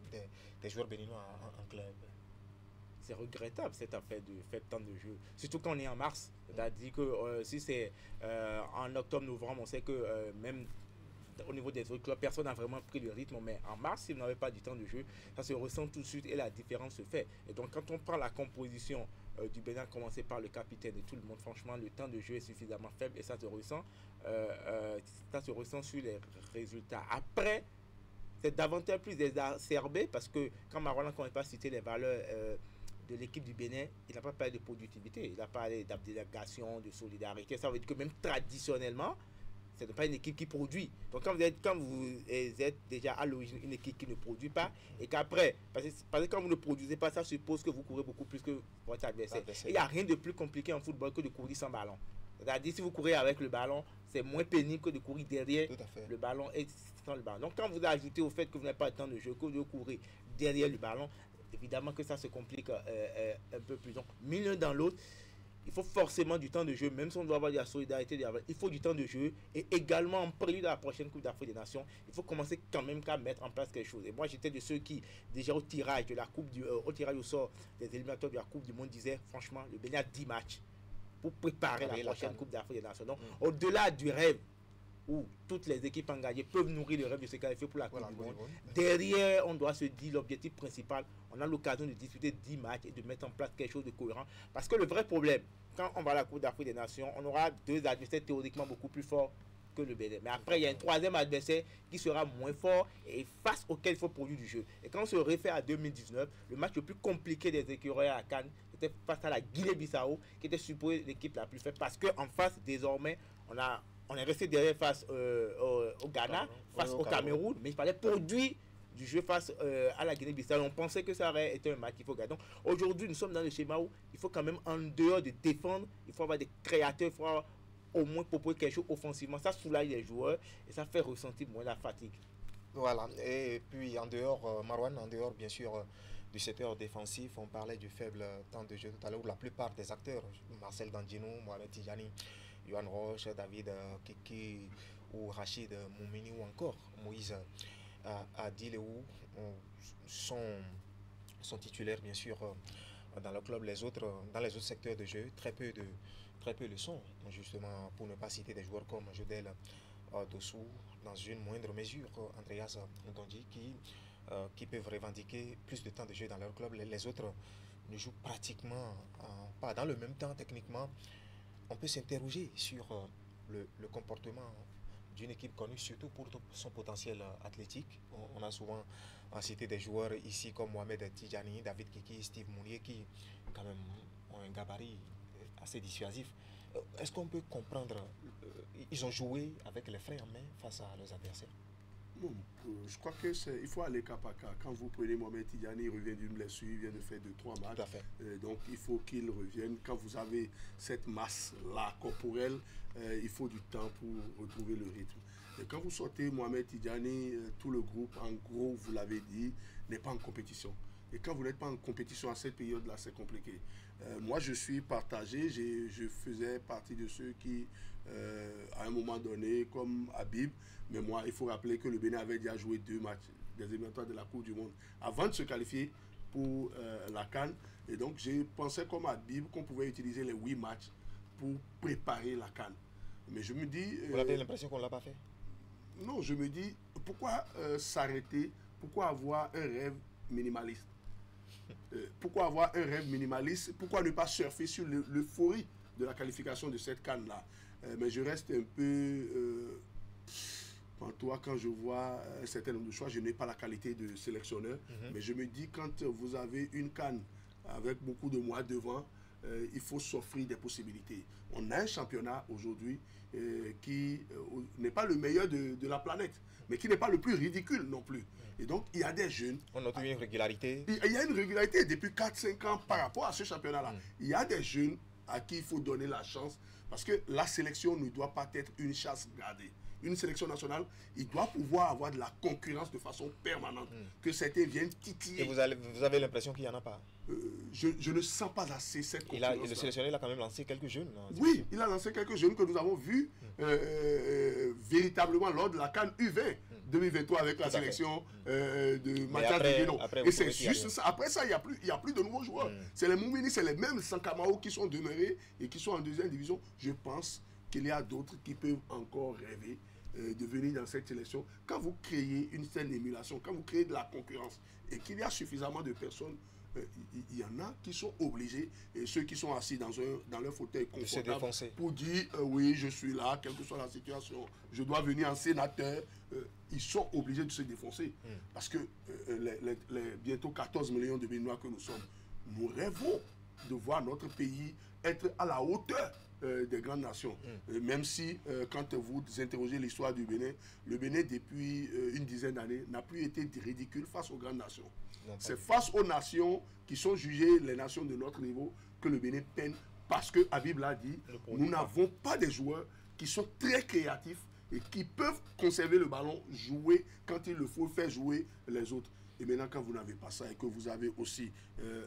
Speaker 1: des joueurs béninois en club?
Speaker 2: C'est regrettable cette affaire de faible temps de jeu, surtout quand on est en mars. C'est-à-dire que si c'est en octobre-novembre, on sait que même au niveau des autres clubs, personne n'a vraiment pris le rythme, mais en mars, si vous n'avez pas du temps de jeu, ça se ressent tout de suite et la différence se fait. Et donc quand on prend la composition du Bénin, commencé par le capitaine et tout le monde, franchement le temps de jeu est suffisamment faible et ça se ressent sur les résultats. Après, c'est davantage plus exacerbé, parce que quand Marouane n'a pas cité les valeurs de l'équipe du Bénin, il n'a pas parlé de productivité, il a parlé d'abnégation, de solidarité. Ça veut dire que même traditionnellement, ce n'est pas une équipe qui produit. Donc quand vous êtes déjà à l'origine une équipe qui ne produit pas, et qu'après, parce que quand vous ne produisez pas, ça suppose que vous courez beaucoup plus que votre adversaire. Il n'y a rien de plus compliqué en football que de courir sans ballon. C'est-à-dire, si vous courez avec le ballon, c'est moins pénible que de courir derrière le ballon et sans le ballon. Donc quand vous ajoutez au fait que vous n'avez pas de temps de jeu, que vous courez derrière le ballon, évidemment que ça se complique un peu plus. Donc, l'un dans l'autre, il faut forcément du temps de jeu, même si on doit avoir de la solidarité, il faut du temps de jeu. Et également, en prélude à la prochaine Coupe d'Afrique des Nations, il faut commencer quand même qu'à mettre en place quelque chose. Et moi, j'étais de ceux qui, déjà au tirage de la Coupe au tirage au sort des éliminatoires de la Coupe du Monde, disaient, franchement, le Bénin a 10 matchs pour préparer la prochaine Coupe d'Afrique des Nations. Donc, au-delà du rêve, où toutes les équipes engagées peuvent nourrir le rêve de se qualifier pour la Coupe du Monde. Derrière, on doit se dire l'objectif principal. On a l'occasion de disputer 10 matchs et de mettre en place quelque chose de cohérent. Parce que le vrai problème, quand on va à la Coupe d'Afrique des Nations, on aura 2 adversaires théoriquement beaucoup plus forts que le Bénin. Mais après, il y a un 3e adversaire qui sera moins fort et face auquel il faut produire du jeu. Et quand on se réfère à 2019, le match le plus compliqué des écureuils à la CAN, c'était face à la Guinée-Bissau, qui était supposée l'équipe la plus faible. Parce qu'en face, désormais, on est resté derrière face au Ghana, face au Cameroun, mais il fallait produire du jeu face à la Guinée-Bissau. On pensait que ça aurait été un match qu'il faut gagner. Donc aujourd'hui, nous sommes dans le schéma où il faut quand même, en dehors de défendre, il faut avoir des créateurs, il faut avoir au moins proposer quelque chose offensivement. Ça soulage les joueurs et ça fait ressentir moins la fatigue.
Speaker 1: Voilà, et puis en dehors, Marouane, en dehors bien sûr du secteur défensif. On parlait du faible temps de jeu tout à l'heure, où la plupart des acteurs, Marcel Dandino, Mohamed Tidjani, Yohan Roche, David Kiki ou Rachid Moumini ou encore Moïse Adileou sont titulaires bien sûr dans le club. Dans les autres secteurs de jeu, très peu le sont, justement, pour ne pas citer des joueurs comme Jodel Dossou, dans une moindre mesure Andreas Ndondi, qui peuvent revendiquer plus de temps de jeu dans leur club. Les autres ne jouent pratiquement pas dans le même temps techniquement. On peut s'interroger sur le comportement d'une équipe connue, surtout pour son potentiel athlétique. On a souvent cité des joueurs ici comme Mohamed Tidjani, David Kiki, Steve Mounier, qui quand même ont un gabarit assez dissuasif. Est-ce qu'on peut comprendre, ils ont joué avec les freins en main face à leurs adversaires?
Speaker 14: Non, je crois qu'il faut aller cas par cas. Quand vous prenez Mohamed Tidjani, il revient d'une blessure, il vient de faire 2-3 matchs. Donc il faut qu'il revienne. Quand vous avez cette masse-là corporelle, il faut du temps pour retrouver le rythme. Et quand vous sortez Mohamed Tidjani, tout le groupe, en gros, vous l'avez dit, n'est pas en compétition. Et quand vous n'êtes pas en compétition à cette période-là, c'est compliqué. Moi, je suis partagé. Je faisais partie de ceux qui, à un moment donné, comme Habib, mais moi, il faut rappeler que le Bénin avait déjà joué 2 matchs des éliminatoires de la Coupe du Monde avant de se qualifier pour la CAN. Et donc, j'ai pensé comme Habib qu'on pouvait utiliser les 8 matchs pour préparer la CAN. Mais je me dis...
Speaker 1: Vous avez l'impression qu'on ne l'a pas fait?
Speaker 14: Non, je me dis, pourquoi s'arrêter? Pourquoi avoir un rêve minimaliste? Pourquoi avoir un rêve minimaliste? Pourquoi ne pas surfer sur l'euphorie de la qualification de cette CAN-là? Mais je reste un peu... Toi, quand je vois un certain nombre de choix, je n'ai pas la qualité de sélectionneur, mais je me dis, quand vous avez une CAN avec beaucoup de mois devant, il faut s'offrir des possibilités. On a un championnat aujourd'hui qui n'est pas le meilleur de la planète, mais qui n'est pas le plus ridicule non plus. Et donc, il y a des jeunes...
Speaker 1: On note une régularité.
Speaker 14: Il y a une régularité depuis 4-5 ans par rapport à ce championnat-là. Il y a des jeunes à qui il faut donner la chance, parce que la sélection ne doit pas être une chasse gardée. Une sélection nationale, il doit pouvoir avoir de la concurrence de façon permanente, que certains viennent titiller.
Speaker 1: Et vous avez l'impression qu'il n'y en a pas?
Speaker 14: Je ne sens pas assez cette concurrence.
Speaker 1: Le sélectionneur a quand même lancé quelques jeunes.
Speaker 14: Oui, il a lancé quelques jeunes que nous avons vus véritablement lors de la CAN U20 2023 avec la sélection de Mathias Degueno. Et c'est juste ça. Après ça, il n'y a plus de nouveaux joueurs. C'est les Moumini, c'est les mêmes Sankamao qui sont demeurés et qui sont en 2e division. Je pense qu'il y a d'autres qui peuvent encore rêver de venir dans cette sélection. Quand vous créez une certaine émulation, quand vous créez de la concurrence et qu'il y a suffisamment de personnes, il y en a qui sont obligés, et ceux qui sont assis dans leur fauteuil confortable pour dire oui, je suis là, quelle que soit la situation, je dois venir en sénateur, ils sont obligés de se défoncer. Parce que les bientôt 14 millions de Béninois que nous sommes, nous rêvons de voir notre pays être à la hauteur des grandes nations. Même si, quand vous interrogez l'histoire du Bénin, le Bénin, depuis une dizaine d'années, n'a plus été ridicule face aux grandes nations. C'est face aux nations qui sont jugées les nations de notre niveau que le Bénin peine, parce que Habib l'a dit, nous n'avons pas des joueurs qui sont très créatifs et qui peuvent conserver le ballon, jouer quand il le faut, faire jouer les autres. Et maintenant, quand vous n'avez pas ça et que vous avez aussi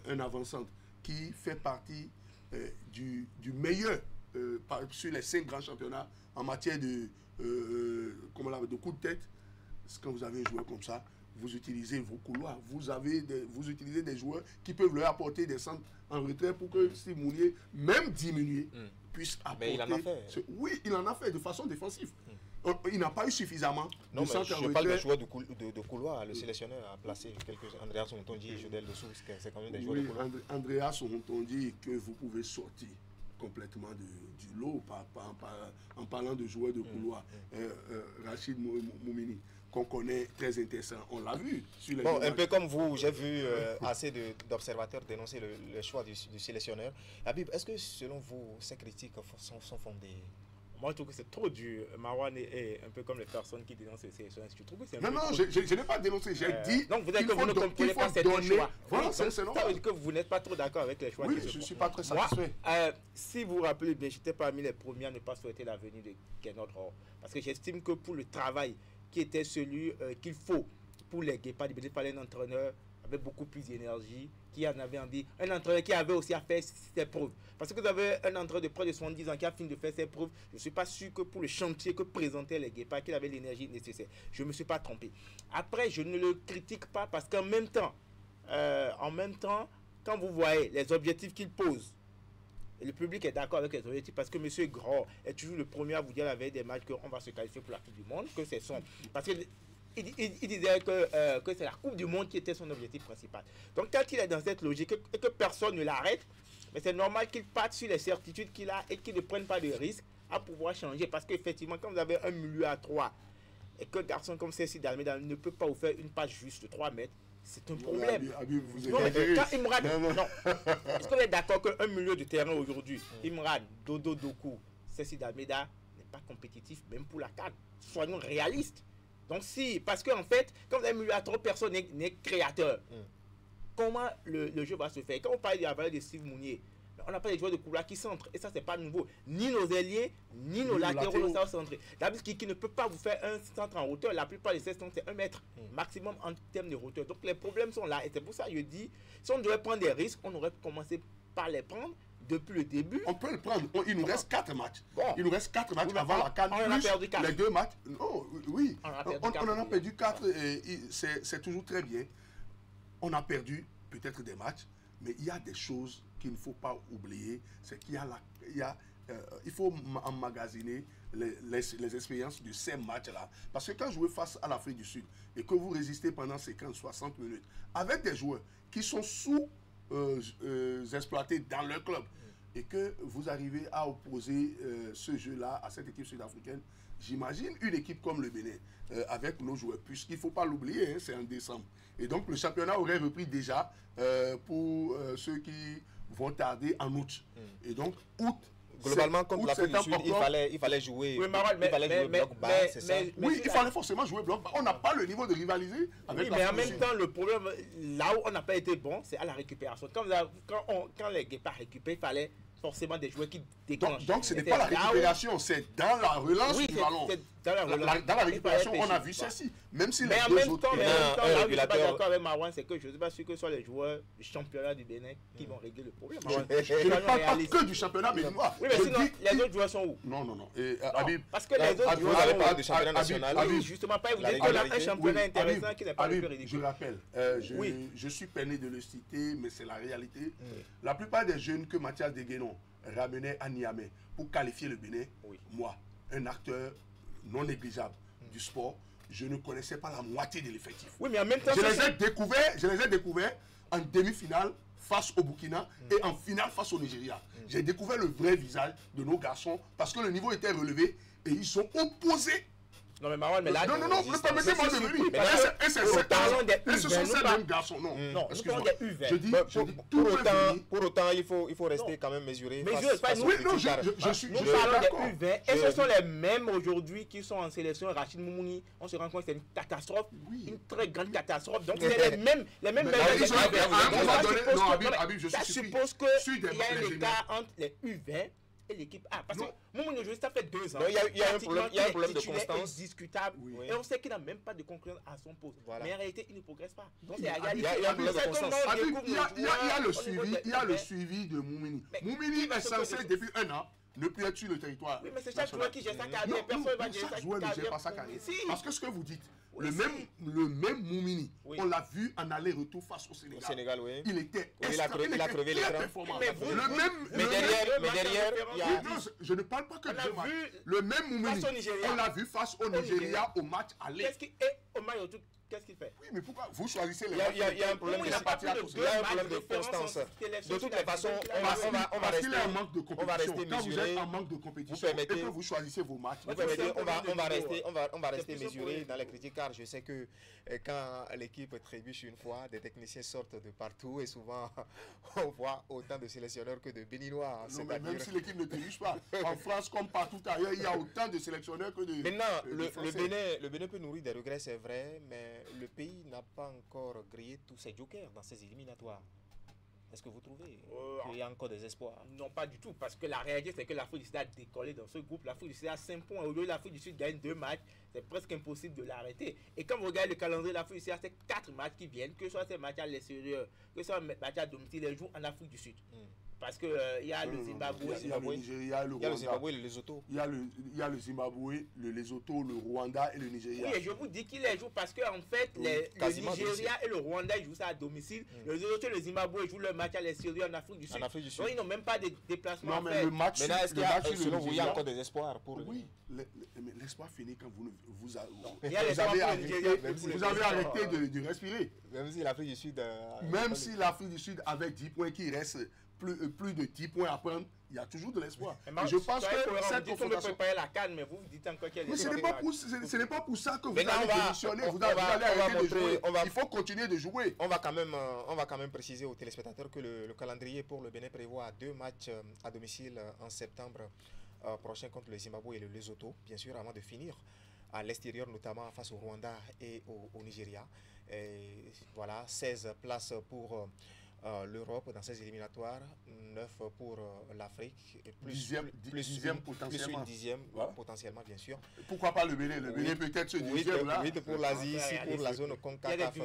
Speaker 14: un avant-centre qui fait partie du meilleur sur les 5 grands championnats en matière de coups de tête, quand vous avez un joueur comme ça, vous utilisez vos couloirs, vous utilisez des joueurs qui peuvent leur apporter des centres en retrait pour que Steve Mounier, même diminué, puisse apporter...
Speaker 1: Mais il en a fait.
Speaker 14: Oui, il en a fait de façon défensive. Il n'a pas eu suffisamment
Speaker 1: de centres en retrait. Je parle de joueurs de couloir. Le sélectionneur a placé quelques... Andreas Ontonji et Jodel Dossou, c'est quand même des joueurs de couloir.
Speaker 14: Andreas Ontonji, que vous pouvez sortir complètement du lot en parlant de joueurs de couloir. Rachid Moumini, qu'on connaît, très intéressant. On l'a vu sur les
Speaker 1: un peu comme vous, j'ai vu assez d'observateurs dénoncer le choix du sélectionneur. Habib, est-ce que selon vous, ces critiques sont fondées?
Speaker 2: Moi, je trouve que c'est trop dur. Marwan est un peu comme les personnes qui dénoncent le sélectionneur. Je trouve que c'est
Speaker 14: non, je n'ai pas dénoncé. J'ai dit
Speaker 2: donc vous dites que vous ne comprenez pas certains choix.
Speaker 14: Voilà, c'est normal.
Speaker 2: Ça veut dire que vous n'êtes pas trop d'accord avec les choix.
Speaker 14: Oui, je ne suis pas très satisfait.
Speaker 2: Si vous vous rappelez bien, j'étais parmi les premiers à ne pas souhaiter la venue de Gernot Rohr. Parce que j'estime que pour le travail qui était celui qu'il faut pour les Guépards, il fallait un entraîneur avec beaucoup plus d'énergie, qui en avait envie. Un entraîneur qui avait aussi à faire ses preuves. Parce que vous avez un entraîneur de près de 70 ans qui a fini de faire ses preuves. Je ne suis pas sûr que pour le chantier que présentaient les Guépards, qu'il avait l'énergie nécessaire. Je ne me suis pas trompé. Après, je ne le critique pas parce qu'en même temps, quand vous voyez les objectifs qu'il pose, et le public est d'accord avec les objectifs parce que M. Gros est toujours le premier à vous dire la veille des matchs qu'on va se qualifier pour la Coupe du Monde, que c'est son... Parce qu'il disait que c'est la Coupe du Monde qui était son objectif principal. Donc quand il est dans cette logique et que personne ne l'arrête, mais c'est normal qu'il parte sur les certitudes qu'il a et qu'il ne prenne pas de risques à pouvoir changer. Parce qu'effectivement, quand vous avez un milieu à 3 et qu'un garçon comme Ceci d'Almeida ne peut pas vous faire une passe juste de 3 mètres, c'est un problème. Non, mais quand Imran, non. Est-ce qu'on est d'accord qu'un milieu de terrain aujourd'hui, Imran, Dodo Doku, Ceci d'Almeida n'est pas compétitif même pour la CAN. Soyons réalistes. Donc si, parce qu'en fait, quand vous avez un milieu à 3, personne n'est créateur. Comment le jeu va se faire? Quand on parle de la valeur de Steve Mounier, on n'a pas des joueurs de couloir qui centrent. Et ça, c'est pas nouveau. Ni nos ailiers, ni nos latéraux ne savent centrer. David qui ne peut pas vous faire un centre en hauteur. La plupart des centres, c'est 1 mètre maximum en termes de hauteur. Donc les problèmes sont là. Et c'est pour ça que je dis, si on devait prendre des risques, on aurait commencé par les prendre depuis le début.
Speaker 14: On peut le prendre. Il nous reste 4 matchs.
Speaker 2: Bon.
Speaker 14: Il nous reste 4 matchs avant la CAN.
Speaker 2: On en a perdu 4.
Speaker 14: Les 2 matchs. Oh, oui.
Speaker 2: On
Speaker 14: en a perdu 4. C'est toujours très bien. On a perdu peut-être des matchs, mais il y a des choses qu'il ne faut pas oublier. C'est qu'il il faut emmagasiner les expériences de ces matchs-là. Parce que quand vous jouez face à l'Afrique du Sud et que vous résistez pendant 50-60 minutes avec des joueurs qui sont exploités dans leur club et que vous arrivez à opposer ce jeu-là à cette équipe sud-africaine, j'imagine une équipe comme le Bénin avec nos joueurs, puisqu'il ne faut pas l'oublier, hein, c'est en décembre. Et donc le championnat aurait repris déjà pour ceux qui vont tarder en août. Et donc août,
Speaker 1: globalement, contre l'Afrique du Sud, il fallait jouer.
Speaker 2: Oui,
Speaker 1: bloc bas, c'est ça.
Speaker 14: Oui, il fallait forcément jouer bloc bas. On n'a pas le niveau de rivaliser avec
Speaker 2: l'Afrique. Mais en même temps, le problème, là où on n'a pas été bon, c'est à la récupération. Quand les Guépards récupèrent, il fallait forcément des joueurs qui déclenchent.
Speaker 14: Donc ce n'est pas la récupération, c'est dans la relance du ballon. Dans la récupération, on a vu ceci. Même si
Speaker 2: mais en même temps, là où je ne suis pas d'accord avec Marwan, c'est que je ne suis pas sûr que ce soit les joueurs du championnat du Bénin qui vont régler le problème.
Speaker 14: Je ne parle pas que du championnat béninois.
Speaker 2: Oui, mais sinon, les autres joueurs sont où?
Speaker 14: Non.
Speaker 2: Parce que les autres joueurs.
Speaker 1: Vous n'avez pas de championnat national.
Speaker 2: Oui, justement, pas. Vous dites qu'il y a un championnat intéressant qui n'est pas le plus ridicule.
Speaker 14: Je rappelle, je suis peiné de le citer, mais c'est la réalité. La plupart des jeunes que Mathias Deguenon ramenait à Niamey pour qualifier le Bénin, moi, un acteur non négligeable du sport, je ne connaissais pas la moitié de l'effectif.
Speaker 2: Oui, mais en même temps,
Speaker 14: je les ai découverts en demi-finale face au Burkina et en finale face au Nigeria. J'ai découvert le vrai visage de nos garçons parce que le niveau était relevé et ils sont opposés.
Speaker 2: Non, mais Marwan, mais là...
Speaker 14: Non, permettez-moi de venir. Et ce sont ces mêmes garçons. Non, excuse-moi. Je dis
Speaker 1: pour autant, il faut rester quand même mesuré.
Speaker 2: Nous parlons des U20 et ce sont les mêmes aujourd'hui qui sont en sélection. Rachid Moumouni, on se rend compte que c'est une catastrophe, une très grande catastrophe. Donc, c'est les mêmes ça suppose qu'il y a un écart entre les U20 et l'équipe A. Parce que Moumouni aujourd'hui, ça fait 2 ans.
Speaker 1: Il y a un problème de constance.
Speaker 2: Discutable. Et on sait qu'il n'a même pas de concurrence à son poste. Mais en réalité, il ne progresse pas. Donc,
Speaker 1: il y a un problème de constance.
Speaker 14: Il y a le suivi de Moumouni. Moumouni est censé, depuis 1 an, ne plus être sur le territoire.
Speaker 2: Oui, mais c'est chaque joueur qui gère sa carrière. Personne ne va gérer sa carrière.
Speaker 14: Chaque joueur ne gère pas sa carrière. Parce que ce que vous dites, le même Moumini, on l'a vu en aller-retour face au Sénégal.
Speaker 1: Au Sénégal, oui.
Speaker 14: Il était
Speaker 1: il a crevé l'écran.
Speaker 14: Mais derrière, je ne parle pas que de match. Le même Moumini, on l'a vu face au Nigeria au match aller.
Speaker 2: Qu'est-ce qu'il fait?
Speaker 14: Oui, mais pourquoi vous choisissez les
Speaker 1: matchs? Il y a un problème de constance. De toutes les façons, on va rester mesuré.
Speaker 14: Quand vous êtes en manque de compétition et que vous choisissez vos matchs,
Speaker 1: on va rester mesuré dans les critiques, car je sais que quand l'équipe trébuche une fois, des techniciens sortent de partout et souvent on voit autant de sélectionneurs que de Béninois.
Speaker 14: Même si l'équipe ne trébuche pas, en France comme partout ailleurs, il y a autant de sélectionneurs que de...
Speaker 1: Maintenant, le Bénin peut nourrir des regrets, c'est vrai, mais le pays n'a pas encore grillé tous ses jokers dans ses éliminatoires. Est-ce que vous trouvez qu'il y a encore des espoirs?
Speaker 2: Non, pas du tout, parce que la réalité, c'est que l'Afrique du Sud a décollé dans ce groupe. L'Afrique du Sud a 5 points. Aujourd'hui, l'Afrique du Sud gagne 2 matchs. C'est presque impossible de l'arrêter. Et quand vous regardez le calendrier de l'Afrique du Sud, c'est 4 matchs qui viennent, que ce soit ces matchs à l'extérieur, que ce soit les matchs à domicile, les jours en Afrique du Sud. Parce que il y a le Zimbabwe,
Speaker 14: il y a le Nigeria, le
Speaker 1: Zimbabwe et le Lesotho.
Speaker 14: Il y a le Zimbabwe, le Lesotho, le Rwanda et le Nigeria.
Speaker 2: Oui, et je vous dis qu'il les joue parce qu'en fait, le Nigeria et le Rwanda ils jouent ça à domicile. Le Lesotho et le Zimbabwe jouent leur match à l'extérieur en Afrique du Sud. Donc ils n'ont même pas de déplacement à faire.
Speaker 14: Le match,
Speaker 1: mais là, est-ce qu'il y a, selon vous, il y a encore des espoirs pour
Speaker 14: oui, l'espoir finit quand vous avez arrêté de respirer.
Speaker 1: Même si l'Afrique du Sud...
Speaker 14: Même si l'Afrique du Sud avait 10 points qui restent... Plus de 10 points à prendre, il y a toujours de l'espoir.
Speaker 2: Je pense que cette confrontation... préparer la canne, mais vous dites encore qu'il y a des...
Speaker 14: Mais ce n'est pas pour ça que vous allez démissionner, vous allez arrêter de jouer. Il faut continuer de jouer.
Speaker 1: On va quand même préciser aux téléspectateurs que le calendrier pour le Bénin prévoit 2 matchs à domicile en septembre prochain contre le Zimbabwe et le Lesotho, bien sûr, avant de finir à l'extérieur, notamment face au Rwanda et au Nigeria. Et voilà, 16 places pour... l'Europe dans ces éliminatoires, 9 pour l'Afrique, plus une dixième potentiellement bien sûr.
Speaker 14: Pourquoi pas le Bénin? Le Bénin peut-être ce dixième là.
Speaker 1: 8 pour l'Asie, 6 pour la zone CONCACAF.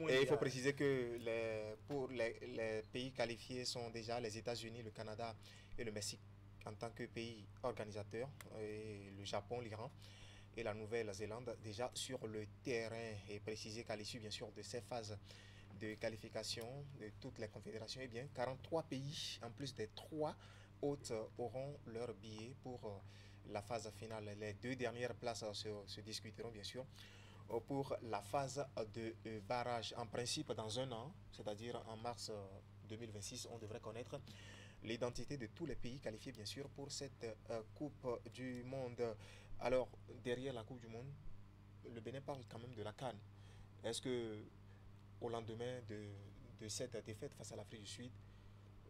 Speaker 2: Et
Speaker 1: il faut préciser que pour les pays qualifiés sont déjà les États-Unis, le Canada et le Mexique en tant que pays organisateurs, et le Japon, l'Iran et la Nouvelle-Zélande déjà sur le terrain. Et préciser qu'à l'issue bien sûr de ces phases de qualification de toutes les confédérations, eh bien 43 pays en plus des 3 hôtes auront leur billet pour la phase finale. Les 2 dernières places se discuteront bien sûr pour la phase de barrage. En principe, dans un an, c'est-à-dire en mars 2026, on devrait connaître l'identité de tous les pays qualifiés bien sûr pour cette Coupe du Monde. Alors derrière la Coupe du Monde, le Bénin parle quand même de la CAN. Est-ce que au lendemain de cette défaite face à l'Afrique du Sud,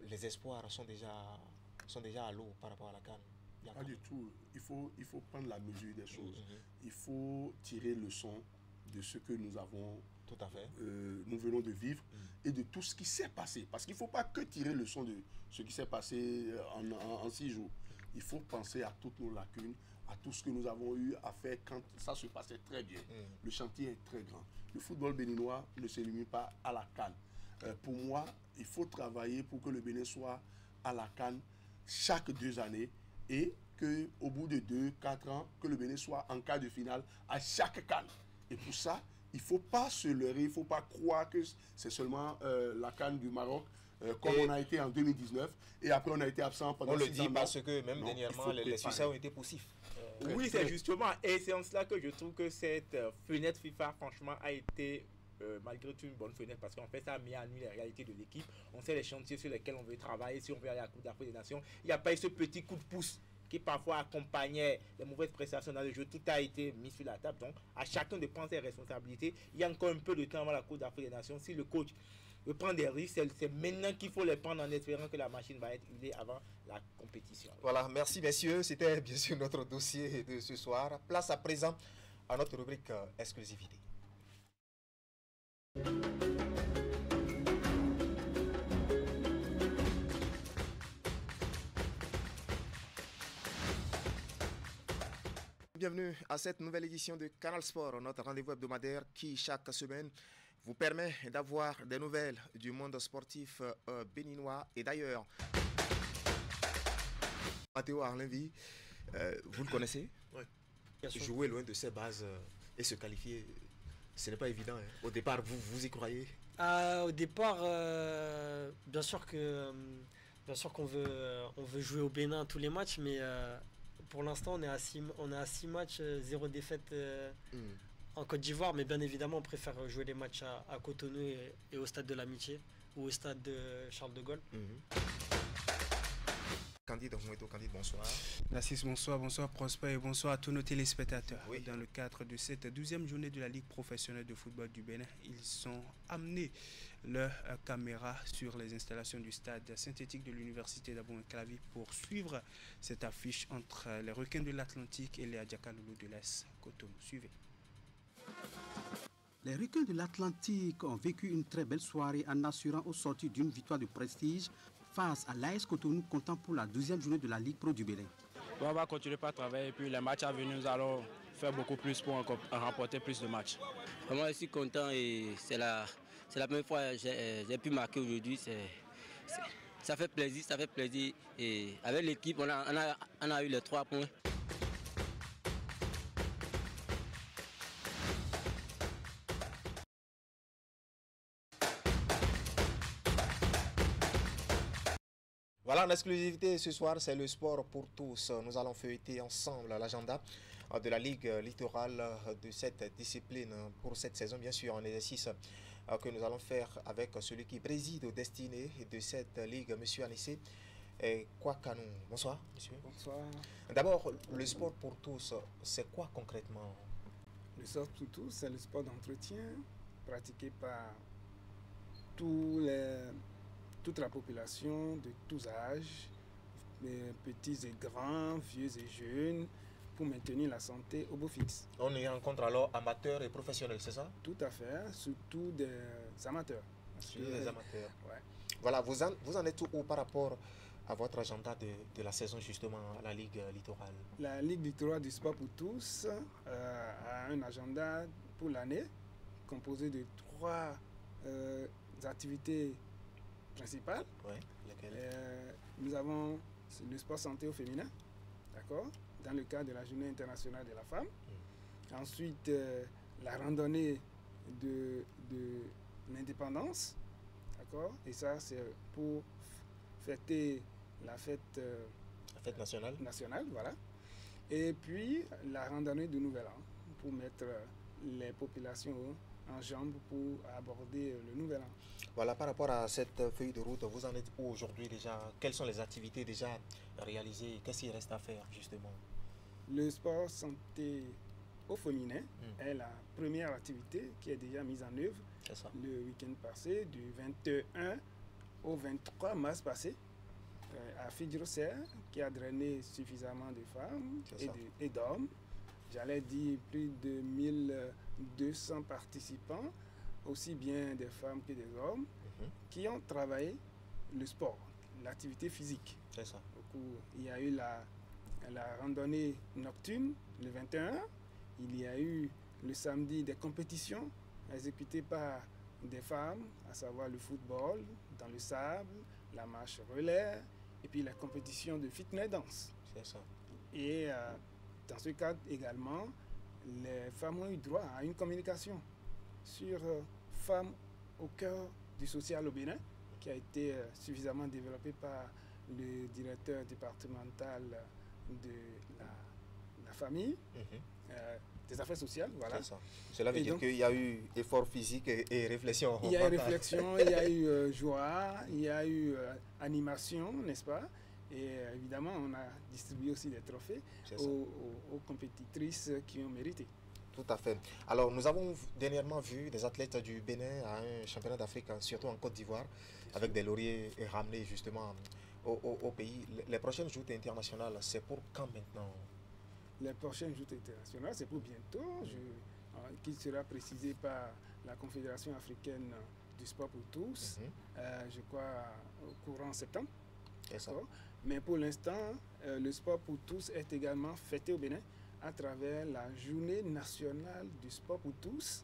Speaker 1: les espoirs sont déjà à l'eau par rapport à la CAN?
Speaker 14: Pas du tout. Il faut prendre la mesure des choses. Il faut tirer leçon de ce que nous avons,
Speaker 1: tout à fait,
Speaker 14: nous venons de vivre et de tout ce qui s'est passé. Parce qu'il ne faut pas que tirer leçon de ce qui s'est passé en 6 jours. Il faut penser à toutes nos lacunes, à tout ce que nous avons eu à faire quand ça se passait très bien. Le chantier est très grand. Le football béninois ne se limite pas à la CAN. Pour moi, il faut travailler pour que le Bénin soit à la CAN chaque 2 années et qu'au bout de 2-4 ans, que le Bénin soit en quart de finale à chaque CAN. Et pour ça, il ne faut pas se leurrer, il ne faut pas croire que c'est seulement la CAN du Maroc, comme on a été en 2019, et après on a été absent pendant 6 ans.
Speaker 1: On le dit parce que même dernièrement, les Suisses ont été poussifs.
Speaker 2: Oui, c'est justement, et c'est en cela que je trouve que cette fenêtre FIFA, franchement, a été malgré tout une bonne fenêtre, parce qu'en fait, ça a mis à nu les réalités de l'équipe. On sait les chantiers sur lesquels on veut travailler, si on veut aller à la Coupe d'Afrique des Nations. Il n'y a pas eu ce petit coup de pouce qui parfois accompagnait les mauvaises prestations dans le jeu. Tout a été mis sur la table, donc à chacun de prendre ses responsabilités. Il y a encore un peu de temps avant la Coupe d'Afrique des Nations. Si le coach veut prendre des risques, c'est maintenant qu'il faut les prendre en espérant que la machine va être huilée avant la compétition.
Speaker 1: Voilà, merci messieurs, c'était bien sûr notre dossier de ce soir. Place à présent à notre rubrique exclusivité. Bienvenue à cette nouvelle édition de Canal Sport, notre rendez-vous hebdomadaire qui chaque semaine vous permet d'avoir des nouvelles du monde sportif béninois et d'ailleurs. Matteo Arlenvi, vous le connaissez?
Speaker 12: Oui.
Speaker 1: Jouer loin de ses bases et se qualifier, ce n'est pas évident. Hein. Au départ, vous y croyez?
Speaker 12: Au départ, bien sûr qu'on veut jouer au Bénin tous les matchs, mais pour l'instant, on est à 6 matchs, 0 défaite en Côte d'Ivoire, mais bien évidemment, on préfère jouer les matchs à Cotonou et au stade de l'Amitié ou au stade de Charles de Gaulle.
Speaker 1: Candide, bonsoir.
Speaker 3: Narcisse, bonsoir, bonsoir Prosper et bonsoir à tous nos téléspectateurs. Oui. Dans le cadre de cette 12e journée de la Ligue professionnelle de football du Bénin, ils ont amené leur caméra sur les installations du stade synthétique de l'université d'Abou-Clavi pour suivre cette affiche entre les Requins de l'Atlantique et les Adjaka Loulou de l'Est Cotonou. Suivez.
Speaker 7: Les requins de l'Atlantique ont vécu une très belle soirée en assurant au sortir d'une victoire de prestige face à l'AS Cotonou, comptant pour la 12e journée de la Ligue Pro du Bénin.
Speaker 15: On va continuer par travailler et puis les matchs à venir, nous allons faire beaucoup plus pour remporter plus de matchs.
Speaker 13: Moi, je suis content et c'est la première fois que j'ai pu marquer aujourd'hui. Ça fait plaisir et avec l'équipe, on a eu les 3 points.
Speaker 1: Voilà, en exclusivité ce soir, c'est le sport pour tous. Nous allons feuilleter ensemble l'agenda de la Ligue littorale de cette discipline pour cette saison, bien sûr, un exercice que nous allons faire avec celui qui préside aux destinées de cette ligue, M. Anissé Kwakanou. Bonsoir, monsieur.
Speaker 16: Bonsoir.
Speaker 1: D'abord, le sport pour tous, c'est quoi concrètement?
Speaker 16: Le sport pour tous, c'est le sport d'entretien pratiqué par toute la population de tous âges, petits et grands, vieux et jeunes, pour maintenir la santé au beau fixe.
Speaker 1: On y rencontre alors amateurs et professionnels, c'est ça?
Speaker 16: Tout à fait, surtout des amateurs.
Speaker 1: Surtout des amateurs.
Speaker 16: Ouais.
Speaker 1: Voilà, vous en êtes où par rapport à votre agenda de la saison justement à la Ligue littorale?
Speaker 16: La Ligue littorale du sport pour tous a un agenda pour l'année composé de 3 activités principales.
Speaker 1: Ouais, lesquelles?
Speaker 16: Nous avons le sport santé au féminin, d'accord, dans le cadre de la Journée internationale de la femme. Ensuite, la randonnée de l'indépendance, d'accord, et ça c'est pour fêter la fête nationale, voilà. Et puis la randonnée du Nouvel An pour mettre les populations en jambes pour aborder le Nouvel An.
Speaker 1: Voilà, par rapport à cette feuille de route, vous en êtes où aujourd'hui déjà? Quelles sont les activités déjà réalisées? Qu'est-ce qu'il reste à faire justement?
Speaker 16: Le sport santé au féminin est la première activité qui est déjà mise en œuvre le week-end passé, du 21 au 23 mars passé, à Fidjrosser, qui a drainé suffisamment de femmes et d'hommes. J'allais dire plus de 1200 participants, aussi bien des femmes que des hommes, qui ont travaillé le sport, l'activité physique.
Speaker 1: C'est ça.
Speaker 16: Il y a eu la randonnée nocturne le 21, il y a eu le samedi des compétitions exécutées par des femmes, à savoir le football dans le sable, la marche relais, et puis la compétition de fitness dance.
Speaker 1: C'est ça.
Speaker 16: Et dans ce cadre également, les femmes ont eu droit à une communication sur femmes au cœur du social au Bénin, qui a été suffisamment développée par le directeur départemental de la famille, des affaires sociales. Voilà.
Speaker 1: C'est ça. Cela veut dire qu'il y a eu effort physique et réflexion.
Speaker 16: Il y a eu réflexion, il y a eu joie, il y a eu animation, n'est-ce pas? Et évidemment, on a distribué aussi des trophées aux compétitrices qui ont mérité.
Speaker 1: Tout à fait. Alors, nous avons dernièrement vu des athlètes du Bénin à un championnat d'Afrique, surtout en Côte d'Ivoire, avec des lauriers ramenés justement au pays. Les prochaines joutes internationales, c'est pour quand maintenant?
Speaker 16: Les prochaines joutes internationales, c'est pour bientôt, qui sera précisé par la Confédération africaine du sport pour tous, je crois au courant septembre. Mais pour l'instant, le sport pour tous est également fêté au Bénin à travers la journée nationale du sport pour tous,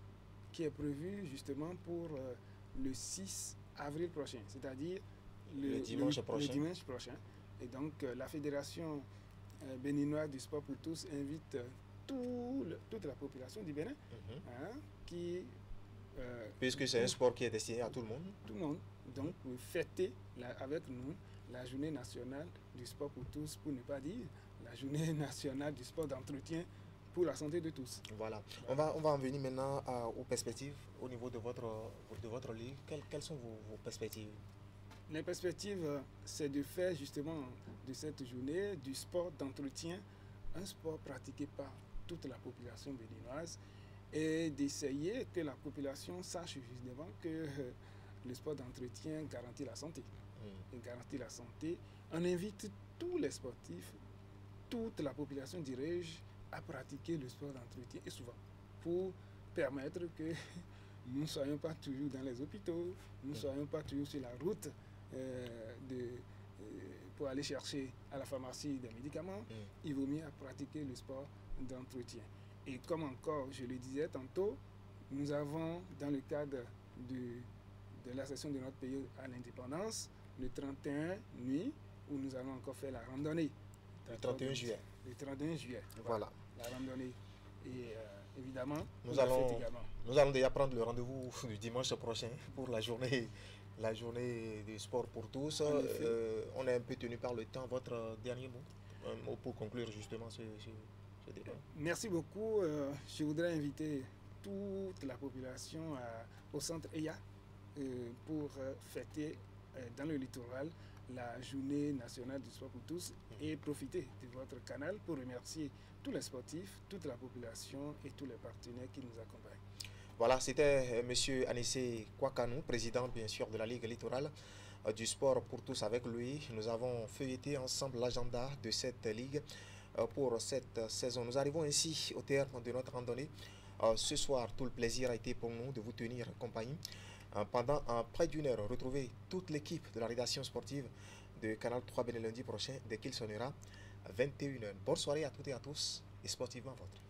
Speaker 16: qui est prévue justement pour le 6 avril prochain, c'est-à-dire le dimanche prochain. Et donc la Fédération béninoise du sport pour tous invite toute la population du Bénin
Speaker 1: puisque c'est un sport qui est destiné à tout le monde.
Speaker 16: Tout le monde. Donc fêter avec nous la journée nationale du sport pour tous, pour ne pas dire la journée nationale du sport d'entretien pour la santé de tous.
Speaker 1: Voilà. On va en venir maintenant aux perspectives au niveau de votre ligue. Quelles sont vos perspectives?
Speaker 16: Les perspectives, c'est de faire justement de cette journée du sport d'entretien un sport pratiqué par toute la population béninoise et d'essayer que la population sache justement que le sport d'entretien garantit la santé. Et garantit la santé. On invite tous les sportifs, toute la population, dirais-je, à pratiquer le sport d'entretien et souvent pour permettre que nous ne soyons pas toujours dans les hôpitaux, nous ne soyons pas toujours sur la route pour aller chercher à la pharmacie des médicaments. Il vaut mieux pratiquer le sport d'entretien. Et comme encore, je le disais tantôt, nous avons, dans le cadre de l'accession de notre pays à l'indépendance, le 31 nuit, où nous allons encore faire la randonnée.
Speaker 1: Le 31 juillet.
Speaker 16: Le 31 juillet.
Speaker 1: Voilà.
Speaker 16: La randonnée. Et évidemment,
Speaker 1: nous allons déjà prendre le rendez-vous du dimanche prochain pour la journée du sport pour tous. On est un peu tenu par le temps. Votre dernier mot, un mot pour conclure justement ce débat.
Speaker 16: Merci beaucoup. Je voudrais inviter toute la population au centre EIA pour fêter dans le littoral la journée nationale du sport pour tous et profiter de votre canal pour remercier tous les sportifs, toute la population et tous les partenaires qui nous accompagnent.
Speaker 1: Voilà, c'était M. Anissé Kwakanou, président bien sûr de la Ligue littorale du sport pour tous. Avec lui, nous avons feuilleté ensemble l'agenda de cette ligue pour cette saison. Nous arrivons ainsi au terme de notre randonnée. Ce soir, tout le plaisir a été pour nous de vous tenir compagnie. Pendant près d'une heure, retrouvez toute l'équipe de la rédaction sportive de Canal 3 Bénin lundi prochain dès qu'il sonnera 21h. Bonne soirée à toutes et à tous et sportivement vôtre.